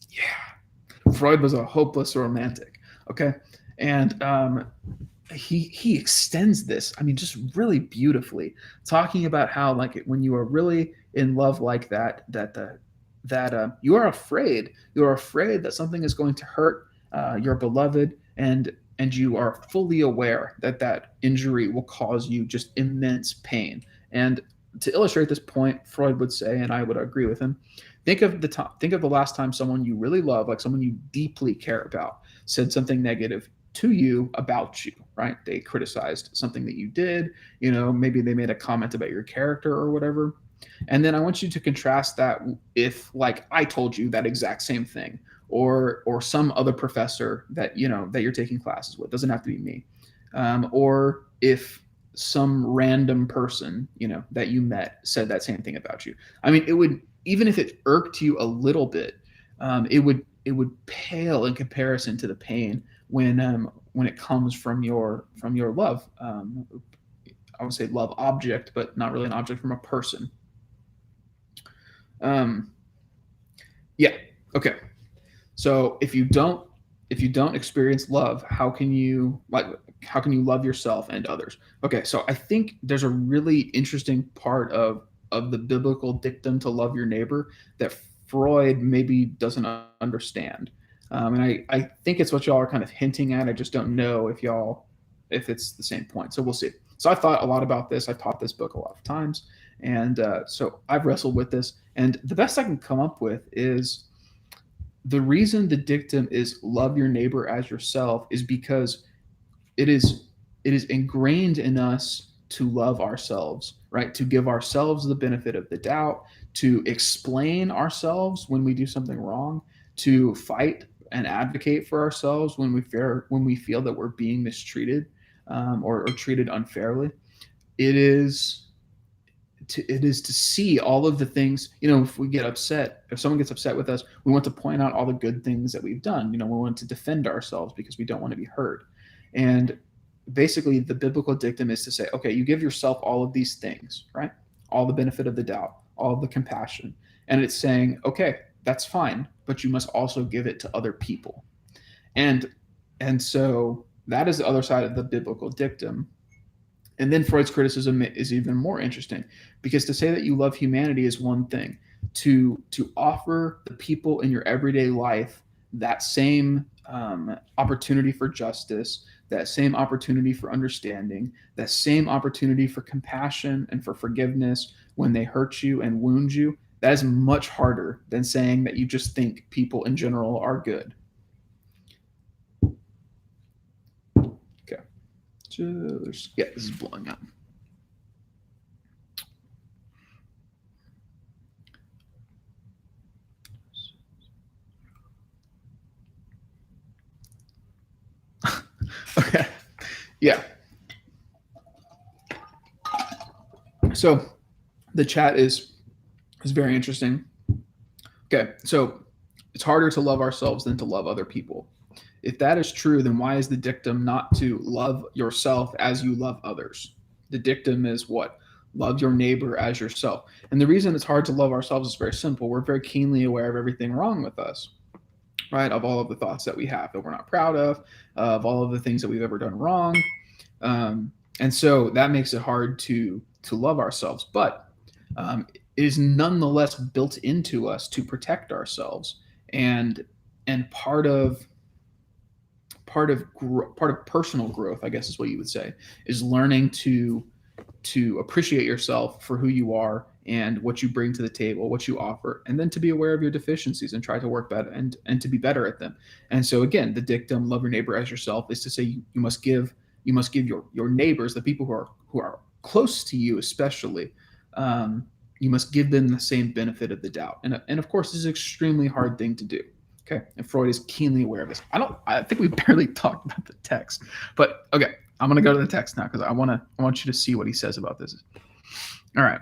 Yeah, Freud was a hopeless romantic. Okay, and he extends this. I mean, just really beautifully, talking about how like when you are really in love like that, you are afraid that something is going to hurt your beloved, and you are fully aware that that injury will cause you just immense pain. And to illustrate this point, Freud would say, and I would agree with him, think of the last time someone you really love, like someone you deeply care about, said something negative to you about you, right? They criticized something that you did, maybe they made a comment about your character or whatever. And then I want you to contrast that if like I told you that exact same thing, or some other professor that that you're taking classes with. Doesn't have to be me. Or if some random person that you met said that same thing about you. I mean, it would, even if it irked you a little bit, it would pale in comparison to the pain when it comes from your love. I would say love object, but not really an object, from a person. Um, yeah. Okay. So if you don't experience love, how can you love yourself and others? Okay. So I think there's a really interesting part of the biblical dictum to love your neighbor that Freud maybe doesn't understand. And I think it's what y'all are kind of hinting at. I just don't know if it's the same point. So we'll see. So I thought a lot about this. I've taught this book a lot of times, and so I've wrestled with this. And the best I can come up with is the reason the dictum is love your neighbor as yourself is because it is it is ingrained in us to love ourselves, right? To give ourselves the benefit of the doubt, to explain ourselves when we do something wrong, to fight and advocate for ourselves when we feel that we're being mistreated, or treated unfairly. It is it is to see all of the things, if we get upset, if someone gets upset with us, we want to point out all the good things that we've done. We want to defend ourselves because we don't want to be hurt. And basically the biblical dictum is to say, okay, you give yourself all of these things, right? All the benefit of the doubt, all of the compassion. And it's saying, okay, that's fine, but you must also give it to other people. And so that is the other side of the biblical dictum. And then Freud's criticism is even more interesting, because to say that you love humanity is one thing. To offer the people in your everyday life that same opportunity for justice, that same opportunity for understanding, that same opportunity for compassion and for forgiveness when they hurt you and wound you, that is much harder than saying that you just think people in general are good. Okay. Yeah, this is blowing up. Okay. Yeah. So the chat is very interesting. Okay. So it's harder to love ourselves than to love other people. If that is true, then why is the dictum not to love yourself as you love others? The dictum is what? Love your neighbor as yourself. And the reason it's hard to love ourselves is very simple. We're very keenly aware of everything wrong with us, right? Of all of the thoughts that we have that we're not proud of all of the things that we've ever done wrong. And so that makes it hard to love ourselves. But it is nonetheless built into us to protect ourselves. And part of personal growth, I guess is what you would say, is learning to appreciate yourself for who you are and what you bring to the table, what you offer, and then to be aware of your deficiencies and try to work better and to be better at them. And so again, the dictum, love your neighbor as yourself, is to say you must give your neighbors, the people who are close to you especially, you must give them the same benefit of the doubt. And of course, this is an extremely hard thing to do. Okay, and Freud is keenly aware of this. I think we barely talked about the text, but okay, I'm gonna go to the text now because I want you to see what he says about this. All right.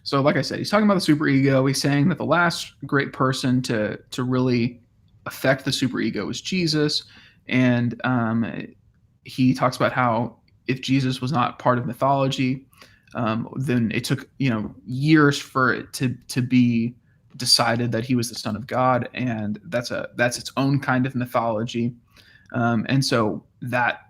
So, like I said, he's talking about the superego. He's saying that the last great person to really affect the superego was Jesus, and he talks about how if Jesus was not part of mythology, then it took years for it to be decided that he was the Son of God, and that's its own kind of mythology, and so that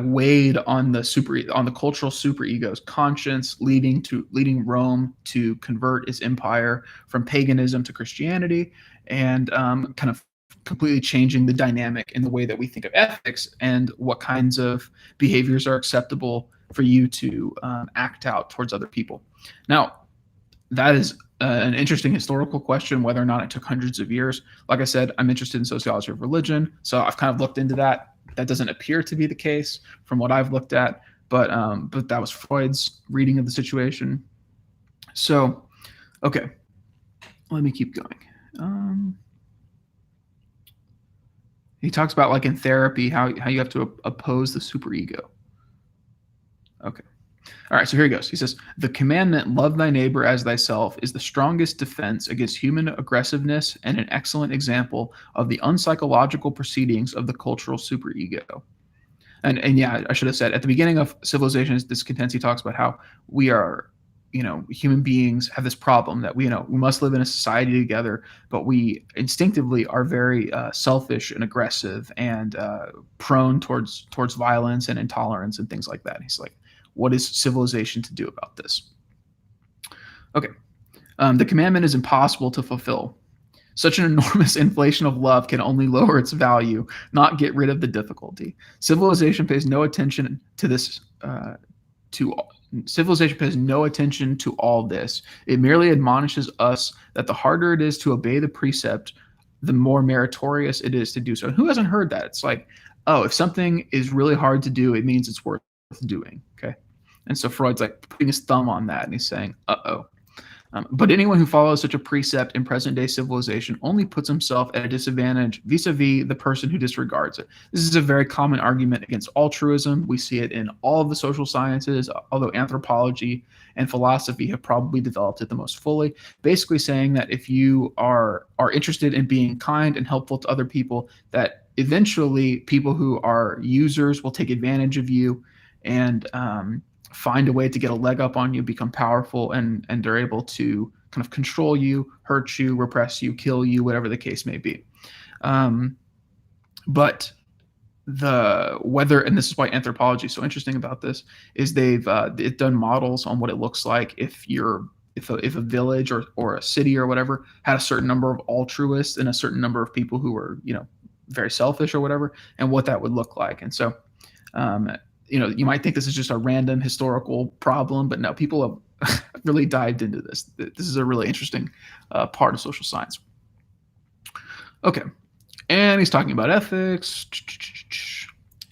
weighed on the cultural superego's conscience, leading Rome to convert its empire from paganism to Christianity, and kind of completely changing the dynamic in the way that we think of ethics and what kinds of behaviors are acceptable for you to act out towards other people. Now, that is an interesting historical question, whether or not it took hundreds of years. Like I said, I'm interested in sociology of religion, so I've kind of looked into that. That doesn't appear to be the case from what I've looked at, but that was Freud's reading of the situation. So, okay, let me keep going. He talks about, like in therapy, how you have to oppose the superego. Okay. All right, so here he goes. He says, the commandment, love thy neighbor as thyself, is the strongest defense against human aggressiveness and an excellent example of the unpsychological proceedings of the cultural superego. And yeah, I should have said, at the beginning of Civilization's Discontents, he talks about how we are, human beings have this problem that we must live in a society together, but we instinctively are very selfish and aggressive and prone towards violence and intolerance and things like that. He's like, what is civilization to do about this? Okay. The commandment is impossible to fulfill. Such an enormous inflation of love can only lower its value, not get rid of the difficulty. Civilization pays no attention to this. Civilization pays no attention to all this. It merely admonishes us that the harder it is to obey the precept, the more meritorious it is to do so. And who hasn't heard that? It's like, oh, if something is really hard to do, it means it's worth doing. Okay. And so Freud's like putting his thumb on that, and he's saying, uh-oh. But anyone who follows such a precept in present-day civilization only puts himself at a disadvantage vis-a-vis the person who disregards it. This is a very common argument against altruism. We see it in all of the social sciences, although anthropology and philosophy have probably developed it the most fully. Basically saying that if you are interested in being kind and helpful to other people, that eventually people who are users will take advantage of you and find a way to get a leg up on you, become powerful, and they're able to kind of control you, hurt you, repress you, kill you, whatever the case may be. But whether, and this is why anthropology is so interesting about this, is they've done models on what it looks like if a village or a city or whatever had a certain number of altruists and a certain number of people who were, very selfish or whatever, and what that would look like. And so, you might think this is just a random historical problem, but no, people have really dived into this. This is a really interesting part of social science. Okay, and he's talking about ethics.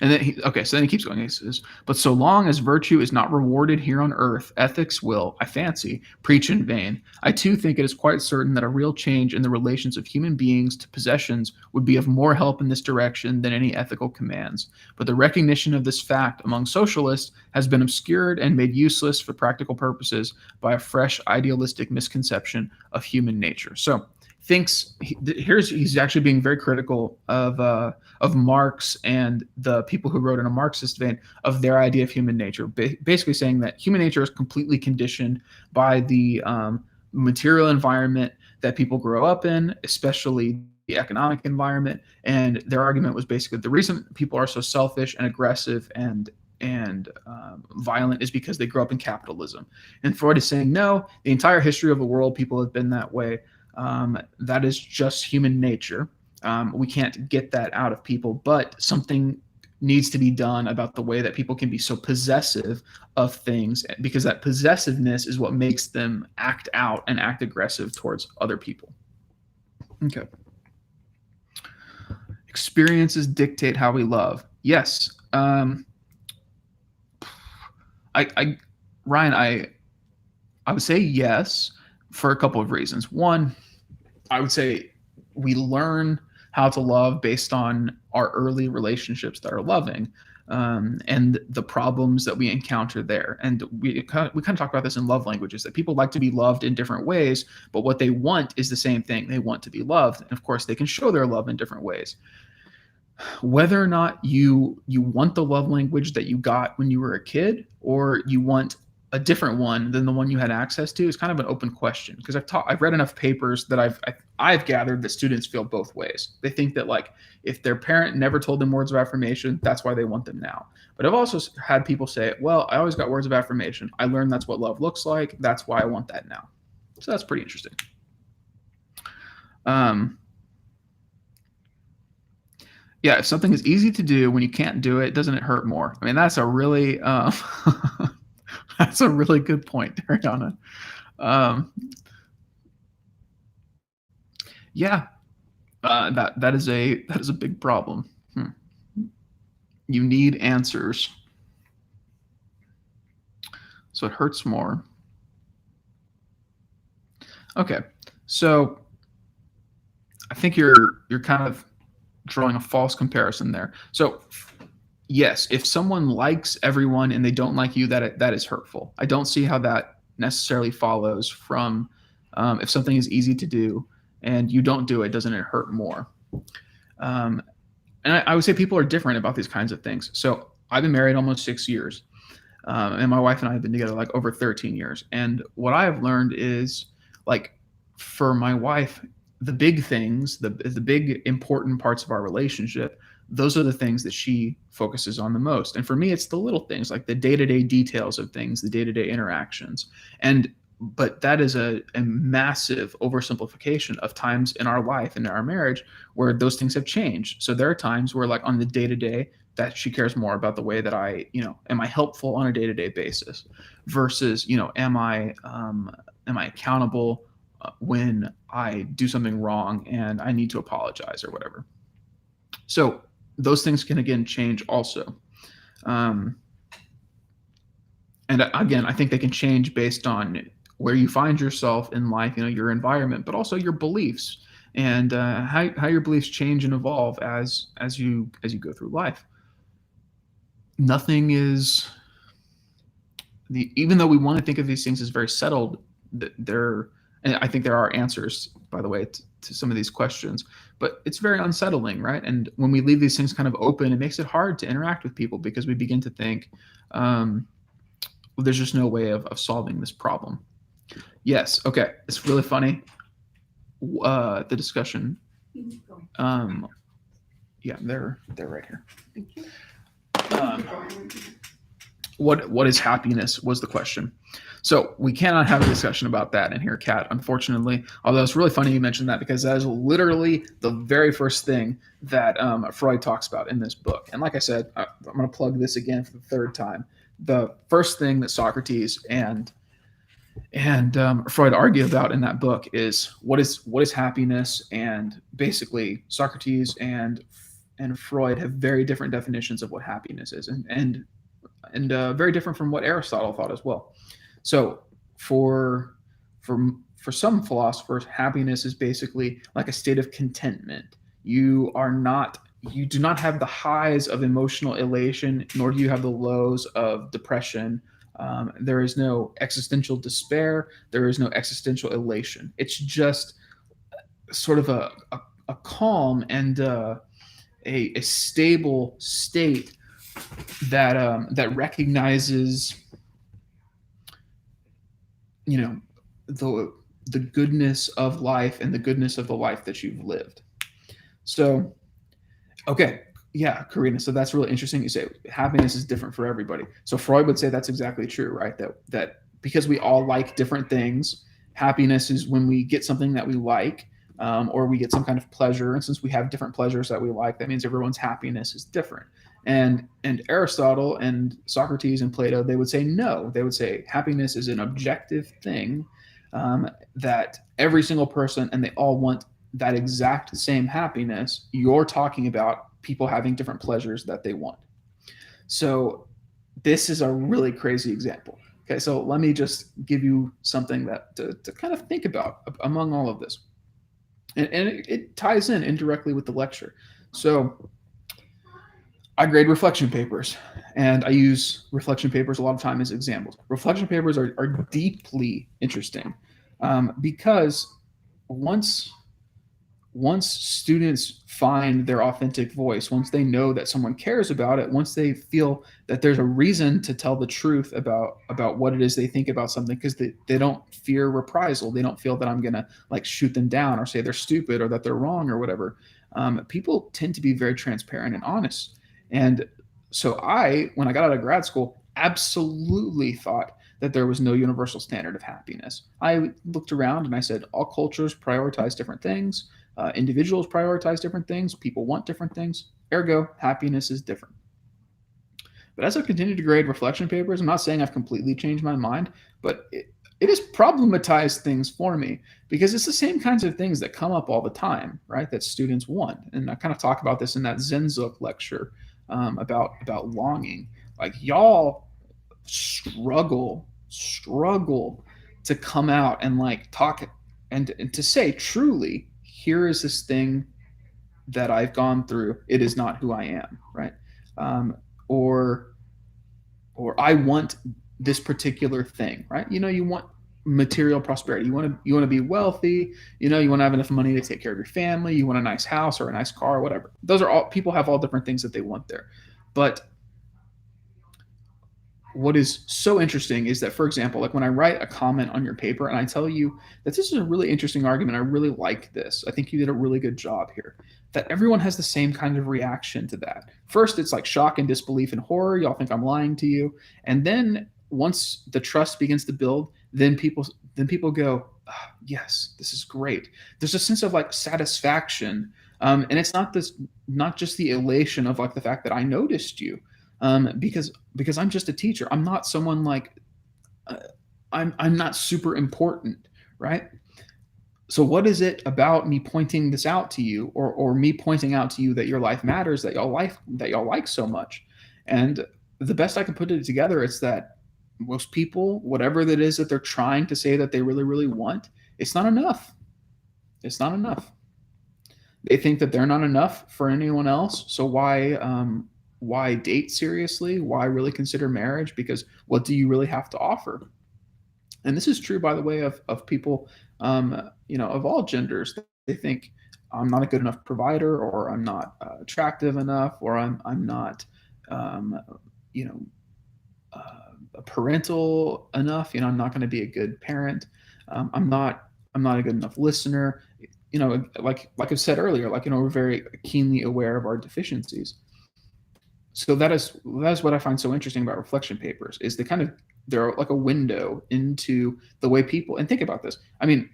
And then so then he keeps going. He says, but so long as virtue is not rewarded here on earth, ethics will, I fancy, preach in vain. I too think it is quite certain that a real change in the relations of human beings to possessions would be of more help in this direction than any ethical commands. But the recognition of this fact among socialists has been obscured and made useless for practical purposes by a fresh idealistic misconception of human nature. So he's actually being very critical of Marx and the people who wrote in a Marxist vein of their idea of human nature, basically saying that human nature is completely conditioned by the material environment that people grow up in, especially the economic environment. And their argument was basically the reason people are so selfish and aggressive and violent is because they grew up in capitalism. And Freud is saying, no, the entire history of the world, people have been that way. That is just human nature. We can't get that out of people, but something needs to be done about the way that people can be so possessive of things, because that possessiveness is what makes them act out and act aggressive towards other people. Okay. Experiences dictate how we love. Yes. Ryan, I would say yes for a couple of reasons. One, I would say we learn how to love based on our early relationships that are loving, and the problems that we encounter there. And we kind of talk about this in love languages, that people like to be loved in different ways, but what they want is the same thing. They want to be loved. And of course, they can show their love in different ways. Whether or not you want the love language that you got when you were a kid, or you want a different one than the one you had access to, is kind of an open question, because I've read enough papers that I've gathered that students feel both ways. They think that, like, if their parent never told them words of affirmation, that's why they want them now. But I've also had people say, well, I always got words of affirmation. I learned that's what love looks like. That's why I want that now. So that's pretty interesting. Yeah, if something is easy to do when you can't do it, doesn't it hurt more? I mean, that's a really that's a really good point, Ariana. Yeah, that is a big problem. You need answers, so it hurts more. Okay, so I think you're kind of drawing a false comparison there. So yes, if someone likes everyone and they don't like you, that is hurtful. I don't see how that necessarily follows from if something is easy to do and you don't do it, doesn't it hurt more? And I would say people are different about these kinds of things. So I've been married almost 6 years, and my wife and I have been together like over 13 years. And what I have learned is, like, for my wife, the big things, the big important parts of our relationship, those are the things that she focuses on the most. And for me, it's the little things, like the day-to-day details of things, the day-to-day interactions. But that is a massive oversimplification of times in our life and in our marriage where those things have changed. So there are times where, like, on the day-to-day, that she cares more about the way that am I helpful on a day-to-day basis versus, am I accountable when I do something wrong and I need to apologize or whatever. So those things can, again, change also. And again, I think they can change based on where you find yourself in life, your environment, but also your beliefs, and how your beliefs change and evolve as you go through life. Nothing is even though we want to think of these things as very settled, there, and I think there are answers, by the way, to some of these questions, but it's very unsettling, right? And when we leave these things kind of open, it makes it hard to interact with people because we begin to think, well, there's just no way of solving this problem. Yes, okay, it's really funny. The discussion. Yeah, they're right here. What is happiness was the question. So we cannot have a discussion about that in here, Kat, unfortunately. Although it's really funny you mentioned that, because that is literally the very first thing that Freud talks about in this book. And like I said, I'm going to plug this again for the third time. The first thing that Socrates and Freud argue about in that book is what is happiness, and basically Socrates and Freud have very different definitions of what happiness is, and very different from what Aristotle thought as well. So for some philosophers, happiness is basically like a state of contentment. You do not have the highs of emotional elation, nor do you have the lows of depression. There is no existential despair. There is no existential elation. It's just sort of a calm and a stable state that recognizes, the goodness of life and the goodness of the life that you've lived. So, okay, yeah, Karina. So that's really interesting. You say happiness is different for everybody. So Freud would say that's exactly true, right? That because we all like different things, happiness is when we get something that we like, or we get some kind of pleasure. And since we have different pleasures that we like, that means everyone's happiness is different. And Aristotle and Socrates and Plato, they would say no. They would say happiness is an objective thing, that every single person, and they all want that exact same happiness. You're talking about people having different pleasures that they want. So this is a really crazy example. Okay, so let me just give you something that to kind of think about among all of this. And it ties in indirectly with the lecture. So I grade reflection papers, and I use reflection papers a lot of time as examples. Reflection papers are deeply interesting, because once students find their authentic voice, once they know that someone cares about it, once they feel that there's a reason to tell the truth about what it is they think about something, because they don't fear reprisal, they don't feel that I'm gonna like shoot them down or say they're stupid or that they're wrong or whatever. People tend to be very transparent and honest. And so when I got out of grad school, absolutely thought that there was no universal standard of happiness. I looked around and I said, all cultures prioritize different things. Individuals prioritize different things. People want different things. Ergo, happiness is different. But as I've continued to grade reflection papers, I'm not saying I've completely changed my mind, but it has problematized things for me, because it's the same kinds of things that come up all the time, right? That students want. And I kind of talk about this in that Zenzuk lecture, about longing. Like, y'all struggle to come out and like talk and to say truly, here is this thing that I've gone through. It is not who I am, right? Or I want this particular thing, right? You want material prosperity. You want to be wealthy. You want to have enough money to take care of your family. You want a nice house or a nice car or whatever. Those are all, people have all different things that they want there. But what is so interesting is that, for example, like when I write a comment on your paper and I tell you that this is a really interesting argument, I really like this, I think you did a really good job here, that everyone has the same kind of reaction to that. First, it's like shock and disbelief and horror. Y'all think I'm lying to you. And then once the trust begins to build, then people go, oh, yes, this is great. There's a sense of like satisfaction. And it's not just the elation of like the fact that I noticed you. Because I'm just a teacher. I'm not someone like, I'm not super important, right? So what is it about me pointing this out to you, or me pointing out to you that your life matters, that y'all like so much? And the best I can put it together is that most people, whatever that is that they're trying to say that they really, really want, it's not enough. It's not enough. They think that they're not enough for anyone else. So why date seriously? Why really consider marriage? Because what do you really have to offer? And this is true, by the way, of people, of all genders. They think I'm not a good enough provider, or I'm not attractive enough, or I'm not, um, you know, parental enough. I'm not going to be a good parent. I'm not a good enough listener. Like I've said earlier, we're very keenly aware of our deficiencies. So that is what I find so interesting about reflection papers, is they're like a window into the way people, and think about this. I mean,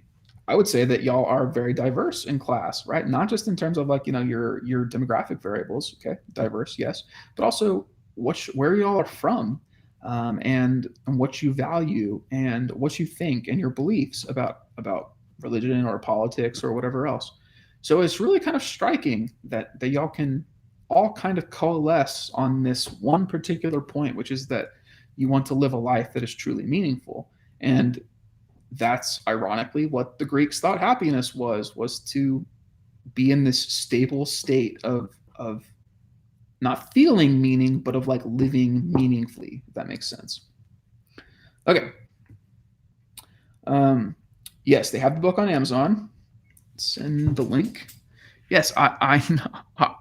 I would say that y'all are very diverse in class, right? Not just in terms of your demographic variables, okay, diverse, yes, but also where y'all are from, and what you value and what you think and your beliefs about religion or politics or whatever else. So it's really kind of striking that y'all can all kind of coalesce on this one particular point, which is that you want to live a life that is truly meaningful. And that's ironically what the Greeks thought happiness was to be in this stable state of not feeling meaning, but of like living meaningfully, if that makes sense. Okay. Yes, they have the book on Amazon. Send the link. Yes, I know.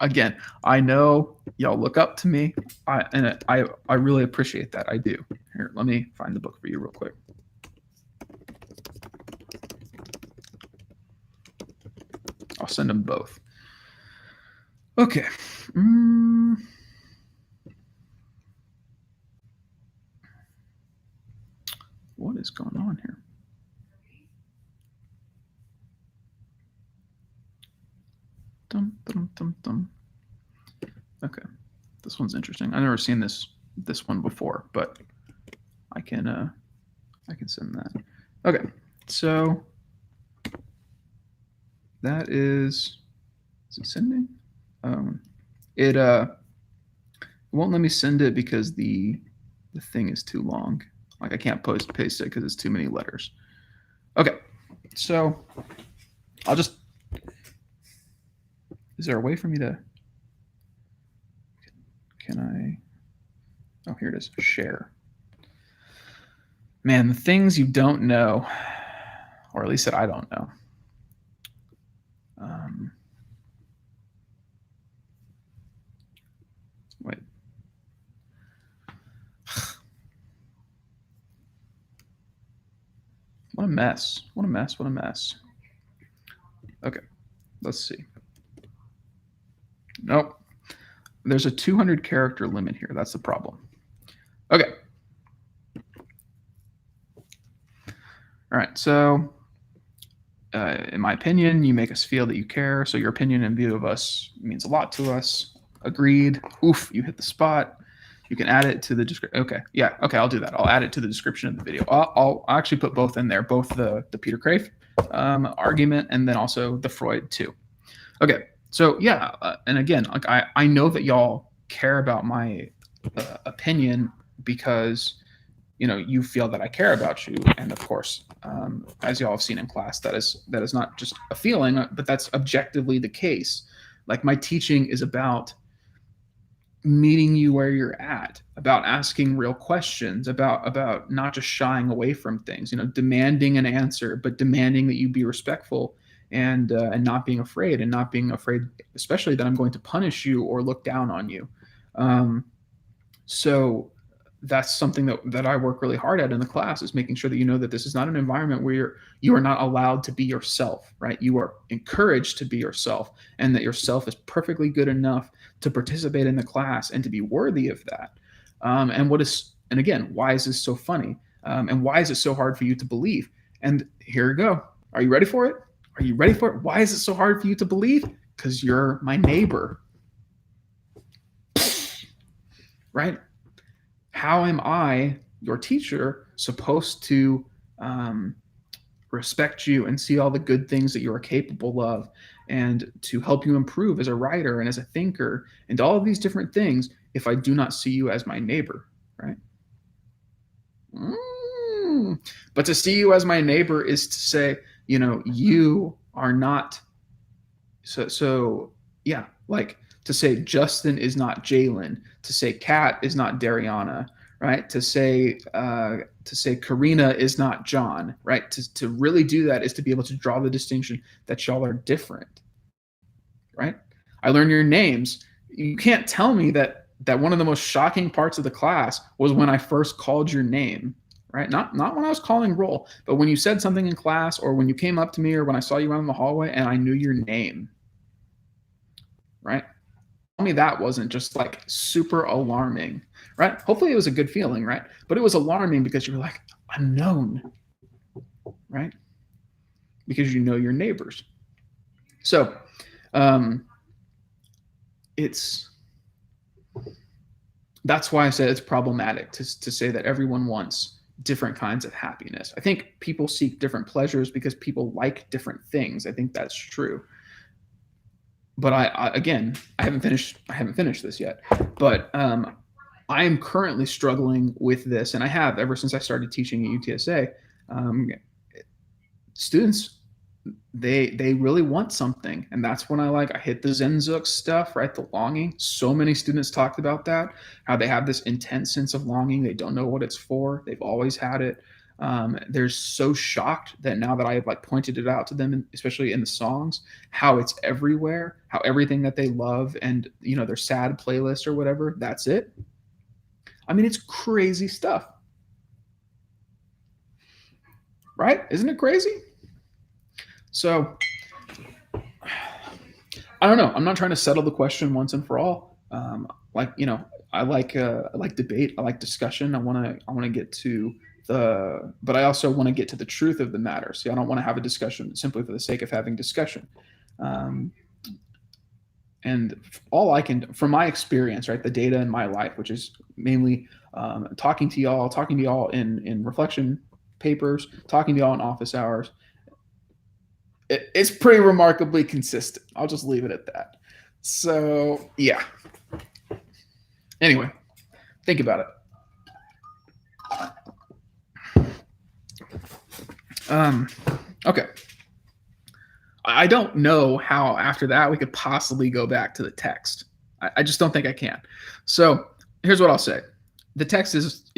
Again, I know y'all look up to me, I really appreciate that. I do. Here, let me find the book for you real quick. I'll send them both. Okay. What is going on here? Dum, dum, dum, dum. Okay, this one's interesting. I've never seen this one before, but I can send that. Okay, so that is it sending? It won't let me send it because the thing is too long. Like I can't paste it because it's too many letters. Okay, so I'll just. Is there a way for me to? Can I? Oh, here it is. Share. Man, the things you don't know, or at least that I don't know. Wait. What a mess. What a mess. What a mess. Okay, let's see. Nope. There's a 200 character limit here. That's the problem. Okay. All right. So, in my opinion, you make us feel that you care. So your opinion and view of us means a lot to us. Agreed. Oof, you hit the spot. You can add it to the description. Okay. Yeah. Okay. I'll do that. I'll add it to the description of the video. I'll actually put both in there, both the Peter Kreeft argument and then also the Freud too. Okay. So yeah. And again, like I know that y'all care about my opinion because you feel that I care about you, and of course, as y'all have seen in class, that is not just a feeling, but that's objectively the case. Like my teaching is about meeting you where you're at, about asking real questions, about not just shying away from things, demanding an answer, but demanding that you be respectful and not being afraid, especially that I'm going to punish you or look down on you. So that's something that I work really hard at in the class, is making sure that you know that this is not an environment where you are not allowed to be yourself, right? You are encouraged to be yourself, and that yourself is perfectly good enough to participate in the class and to be worthy of that. And again, why is this so funny? And why is it so hard for you to believe? And here we go. Are you ready for it? Are you ready for it? Why is it so hard for you to believe? Because you're my neighbor, right? How am I, your teacher, supposed to respect you and see all the good things that you are capable of, and to help you improve as a writer and as a thinker and all of these different things, if I do not see you as my neighbor, right? But to see you as my neighbor is to say, you are not. So yeah, like to say Justin is not Jalen, to say Kat is not Dariana, right? To say Karina is not John, right? To really do that is to be able to draw the distinction that y'all are different, right? I learned your names. You can't tell me that one of the most shocking parts of the class was when I first called your name, right? Not when I was calling roll, but when you said something in class, or when you came up to me, or when I saw you around in the hallway and I knew your name, right? Tell me that wasn't just like super alarming, right? Hopefully it was a good feeling, right? But it was alarming because you were like, unknown, right? Because you know your neighbors. So that's why I said it's problematic to say that everyone wants different kinds of happiness. I think people seek different pleasures because people like different things. I think that's true. But again, I haven't finished this yet. But I am currently struggling with this, and I have ever since I started teaching at UTSA. Students, they really want something, and that's when I hit the Zenzuk stuff, right? The longing. So many students talked about that, how they have this intense sense of longing. They don't know what it's for. They've always had it. They're so shocked that now that I have pointed it out to them, especially in the songs, how it's everywhere, how everything that they love and their sad playlist or whatever, that's it. I mean, it's crazy stuff, right? Isn't it crazy? So I don't know. I'm not trying to settle the question once and for all. I like debate. I like discussion. I want to get to but I also want to get to the truth of the matter. See, I don't want to have a discussion simply for the sake of having discussion. And all I can, from my experience, right, the data in my life, which is mainly talking to y'all in reflection papers, talking to y'all in office hours, it's pretty remarkably consistent. I'll just leave it at that. So yeah. Anyway, think about it. Okay. I don't know how after that we could possibly go back to the text. I just don't think I can. So here's what I'll say. The text is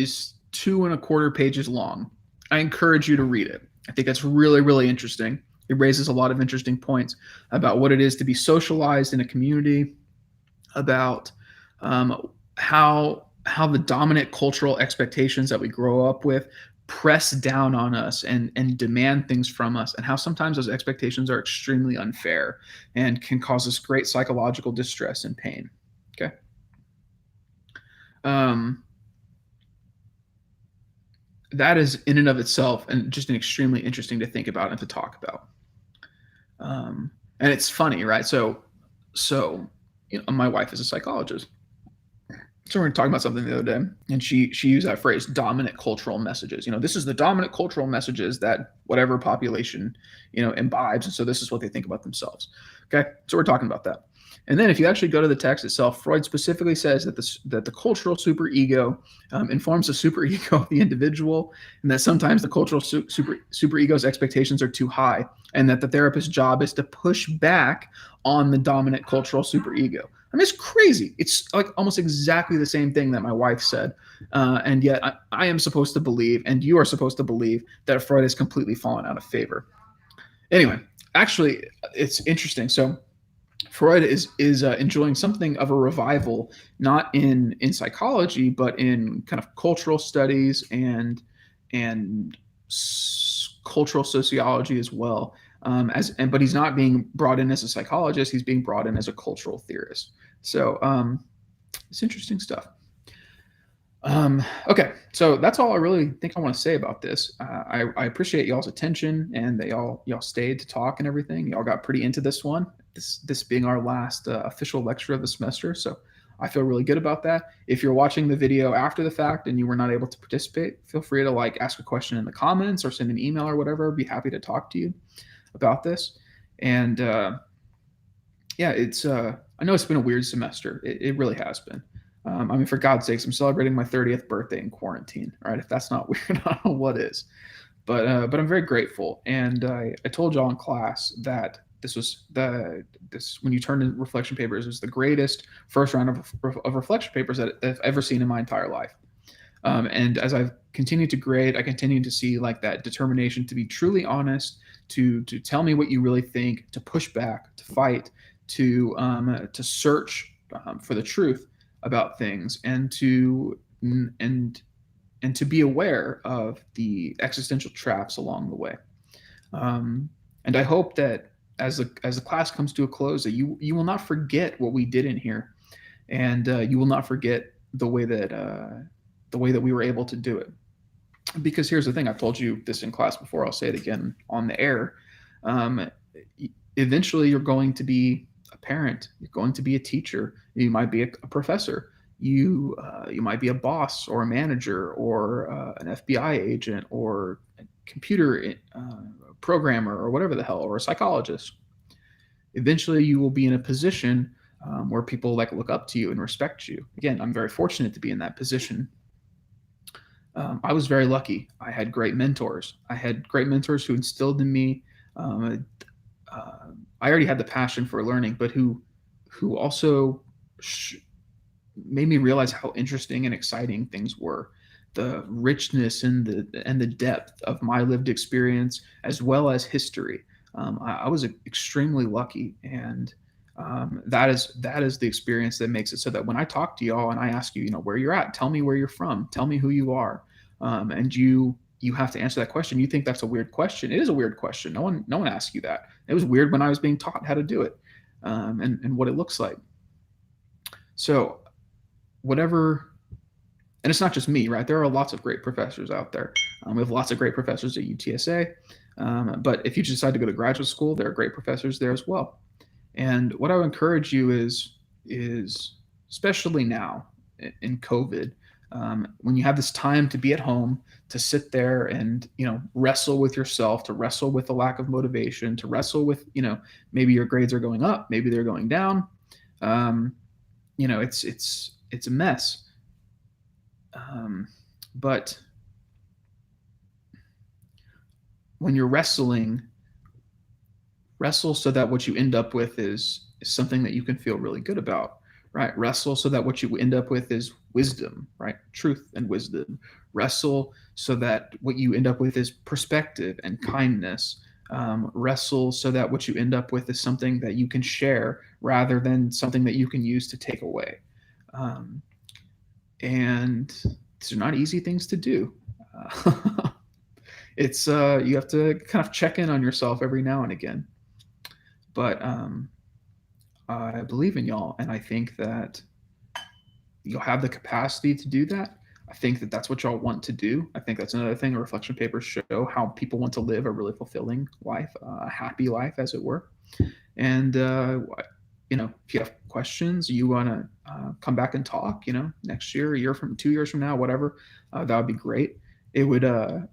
2.25 pages long. I encourage you to read it. I think that's really, really interesting. It raises a lot of interesting points about what it is to be socialized in a community, about how the dominant cultural expectations that we grow up with press down on us and demand things from us, and how sometimes those expectations are extremely unfair and can cause us great psychological distress and pain. Okay. That is in and of itself and just an extremely interesting to think about and to talk about. And it's funny, right? So my wife is a psychologist. So we were talking about something the other day, and she used that phrase, dominant cultural messages. This is the dominant cultural messages that whatever population, imbibes, and so this is what they think about themselves. Okay, so we're talking about that. And then if you actually go to the text itself, Freud specifically says that the cultural superego informs the superego of the individual, and that sometimes the cultural superego's expectations are too high, and that the therapist's job is to push back on the dominant cultural superego. I mean, it's crazy. It's like almost exactly the same thing that my wife said. And yet I am supposed to believe, and you are supposed to believe, that Freud has completely fallen out of favor. Anyway, actually, it's interesting. So Freud is enjoying something of a revival, not in psychology, but in kind of cultural studies and cultural sociology as well. But he's not being brought in as a psychologist. He's being brought in as a cultural theorist. So it's interesting stuff. Okay, so that's all I really think I want to say about this. I appreciate y'all's attention and that y'all stayed to talk and everything. Y'all got pretty into this one. This being our last official lecture of the semester, so I feel really good about that. If you're watching the video after the fact and you were not able to participate, feel free to ask a question in the comments or send an email or whatever. I'd be happy to talk to you about this. And yeah, it's I know it's been a weird semester. It really has been. I mean, for God's sakes, I'm celebrating my 30th birthday in quarantine, right? If that's not weird, I don't know what is. But I'm very grateful, and I told y'all in class that this when you turn in reflection papers is the greatest first round of reflection papers that I've ever seen in my entire life. And as I've continued to grade, I continue to see like that determination to be truly honest, to tell me what you really think, to push back, to fight, to search for the truth about things, and and to be aware of the existential traps along the way. And I hope that as the class comes to a close, that you will not forget what we did in here, and you will not forget the way that we were able to do it. Because here's the thing: I've told you this in class before. I'll say it again on the air. Um, Eventually, you're going to be a parent. You're going to be a teacher. You might be a professor. You might be a boss or a manager or an FBI agent or a computer programmer or whatever the hell, or a psychologist. Eventually, you will be in a position where people like look up to you and respect you. Again, I'm very fortunate to be in that position. I was very lucky. I had great mentors. I had great mentors who instilled in me. Um, I already had the passion for learning, but who also made me realize how interesting and exciting things were. The richness and the depth of my lived experience, as well as history. I was extremely lucky, and that is the experience that makes it so that when I talk to y'all and I ask you, where you're at, tell me where you're from, tell me who you are, and you have to answer that question. You think that's a weird question? It is a weird question. No one asks you that. It was weird when I was being taught how to do it, and what it looks like. So whatever, and it's not just me, right? There are lots of great professors out there. We have lots of great professors at UTSA, but if you decide to go to graduate school, there are great professors there as well. And what I would encourage you is especially now in COVID, when you have this time to be at home, to sit there and wrestle with yourself, to wrestle with the lack of motivation, to wrestle with maybe your grades are going up, maybe they're going down. It's a mess. But when you're wrestle so that what you end up with is something that you can feel really good about, right? Wrestle so that what you end up with is wisdom, right? Truth and wisdom. Wrestle so that what you end up with is perspective and kindness. Wrestle so that what you end up with is something that you can share rather than something that you can use to take away. And these are not easy things to do. It's you have to kind of check in on yourself every now and again. But I believe in y'all, and I think that you'll have the capacity to do that. I think that that's what y'all want to do. I think that's another thing. The reflection papers show how people want to live a really fulfilling life, a happy life, as it were. And if you have questions, you want to come back and talk, next year, a year from 2 years from now, whatever, that would be great. It would,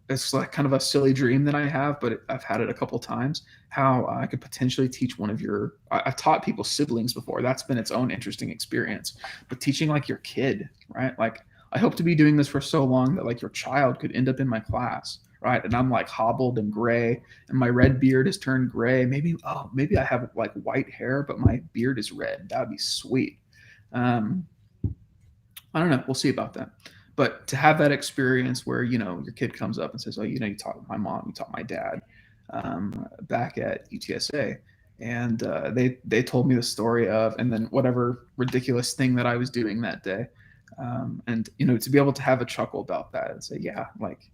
it's like kind of a silly dream that I have, but I've had it a couple times, how I could potentially teach I've taught people's siblings before. That's been its own interesting experience, but teaching like your kid, right? Like I hope to be doing this for so long that like your child could end up in my class, right? And I'm like hobbled and gray, and my red beard has turned gray. Maybe I have like white hair, but my beard is red. That would be sweet. I don't know. We'll see about that. But to have that experience where your kid comes up and says, "Oh, you taught my mom, you taught my dad back at UTSA," and they told me the story of, and then whatever ridiculous thing that I was doing that day, and to be able to have a chuckle about that and say, "Yeah, like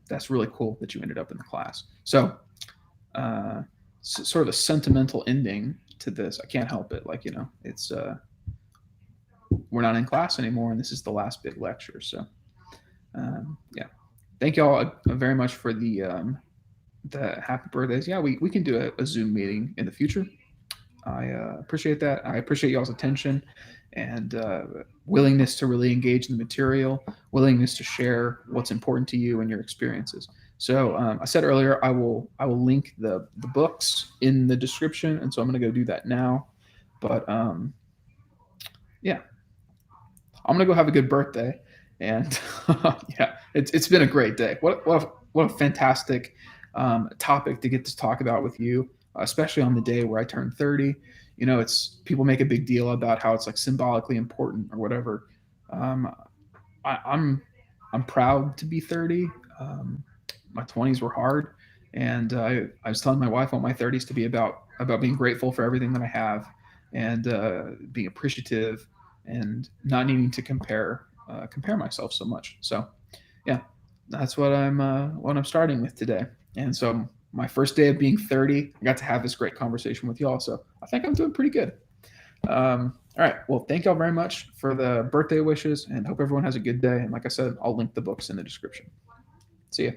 that's really cool that you ended up in the class." So, sort of a sentimental ending to this. I can't help it. Like it's we're not in class anymore, and this is the last big lecture. So, yeah, thank y'all very much for the happy birthdays. Yeah, we can do a Zoom meeting in the future. I appreciate that. I appreciate y'all's attention and willingness to really engage in the material, willingness to share what's important to you and your experiences. So I said earlier, I will link the books in the description, and so I'm going to go do that now. But yeah, I'm gonna go have a good birthday. And yeah, it's been a great day. What a fantastic topic to get to talk about with you, especially on the day where I turned 30. It's people make a big deal about how it's like symbolically important or whatever. Um, I'm proud to be 30. My 20s were hard, and I was telling my wife I want my 30s to be about being grateful for everything that I have, and being appreciative, and not needing to compare myself so much. So yeah, that's what I'm starting with today. And so my first day of being 30, I got to have this great conversation with y'all. So I think I'm doing pretty good. All right. Well, thank y'all very much for the birthday wishes, and hope everyone has a good day. And like I said, I'll link the books in the description. See ya.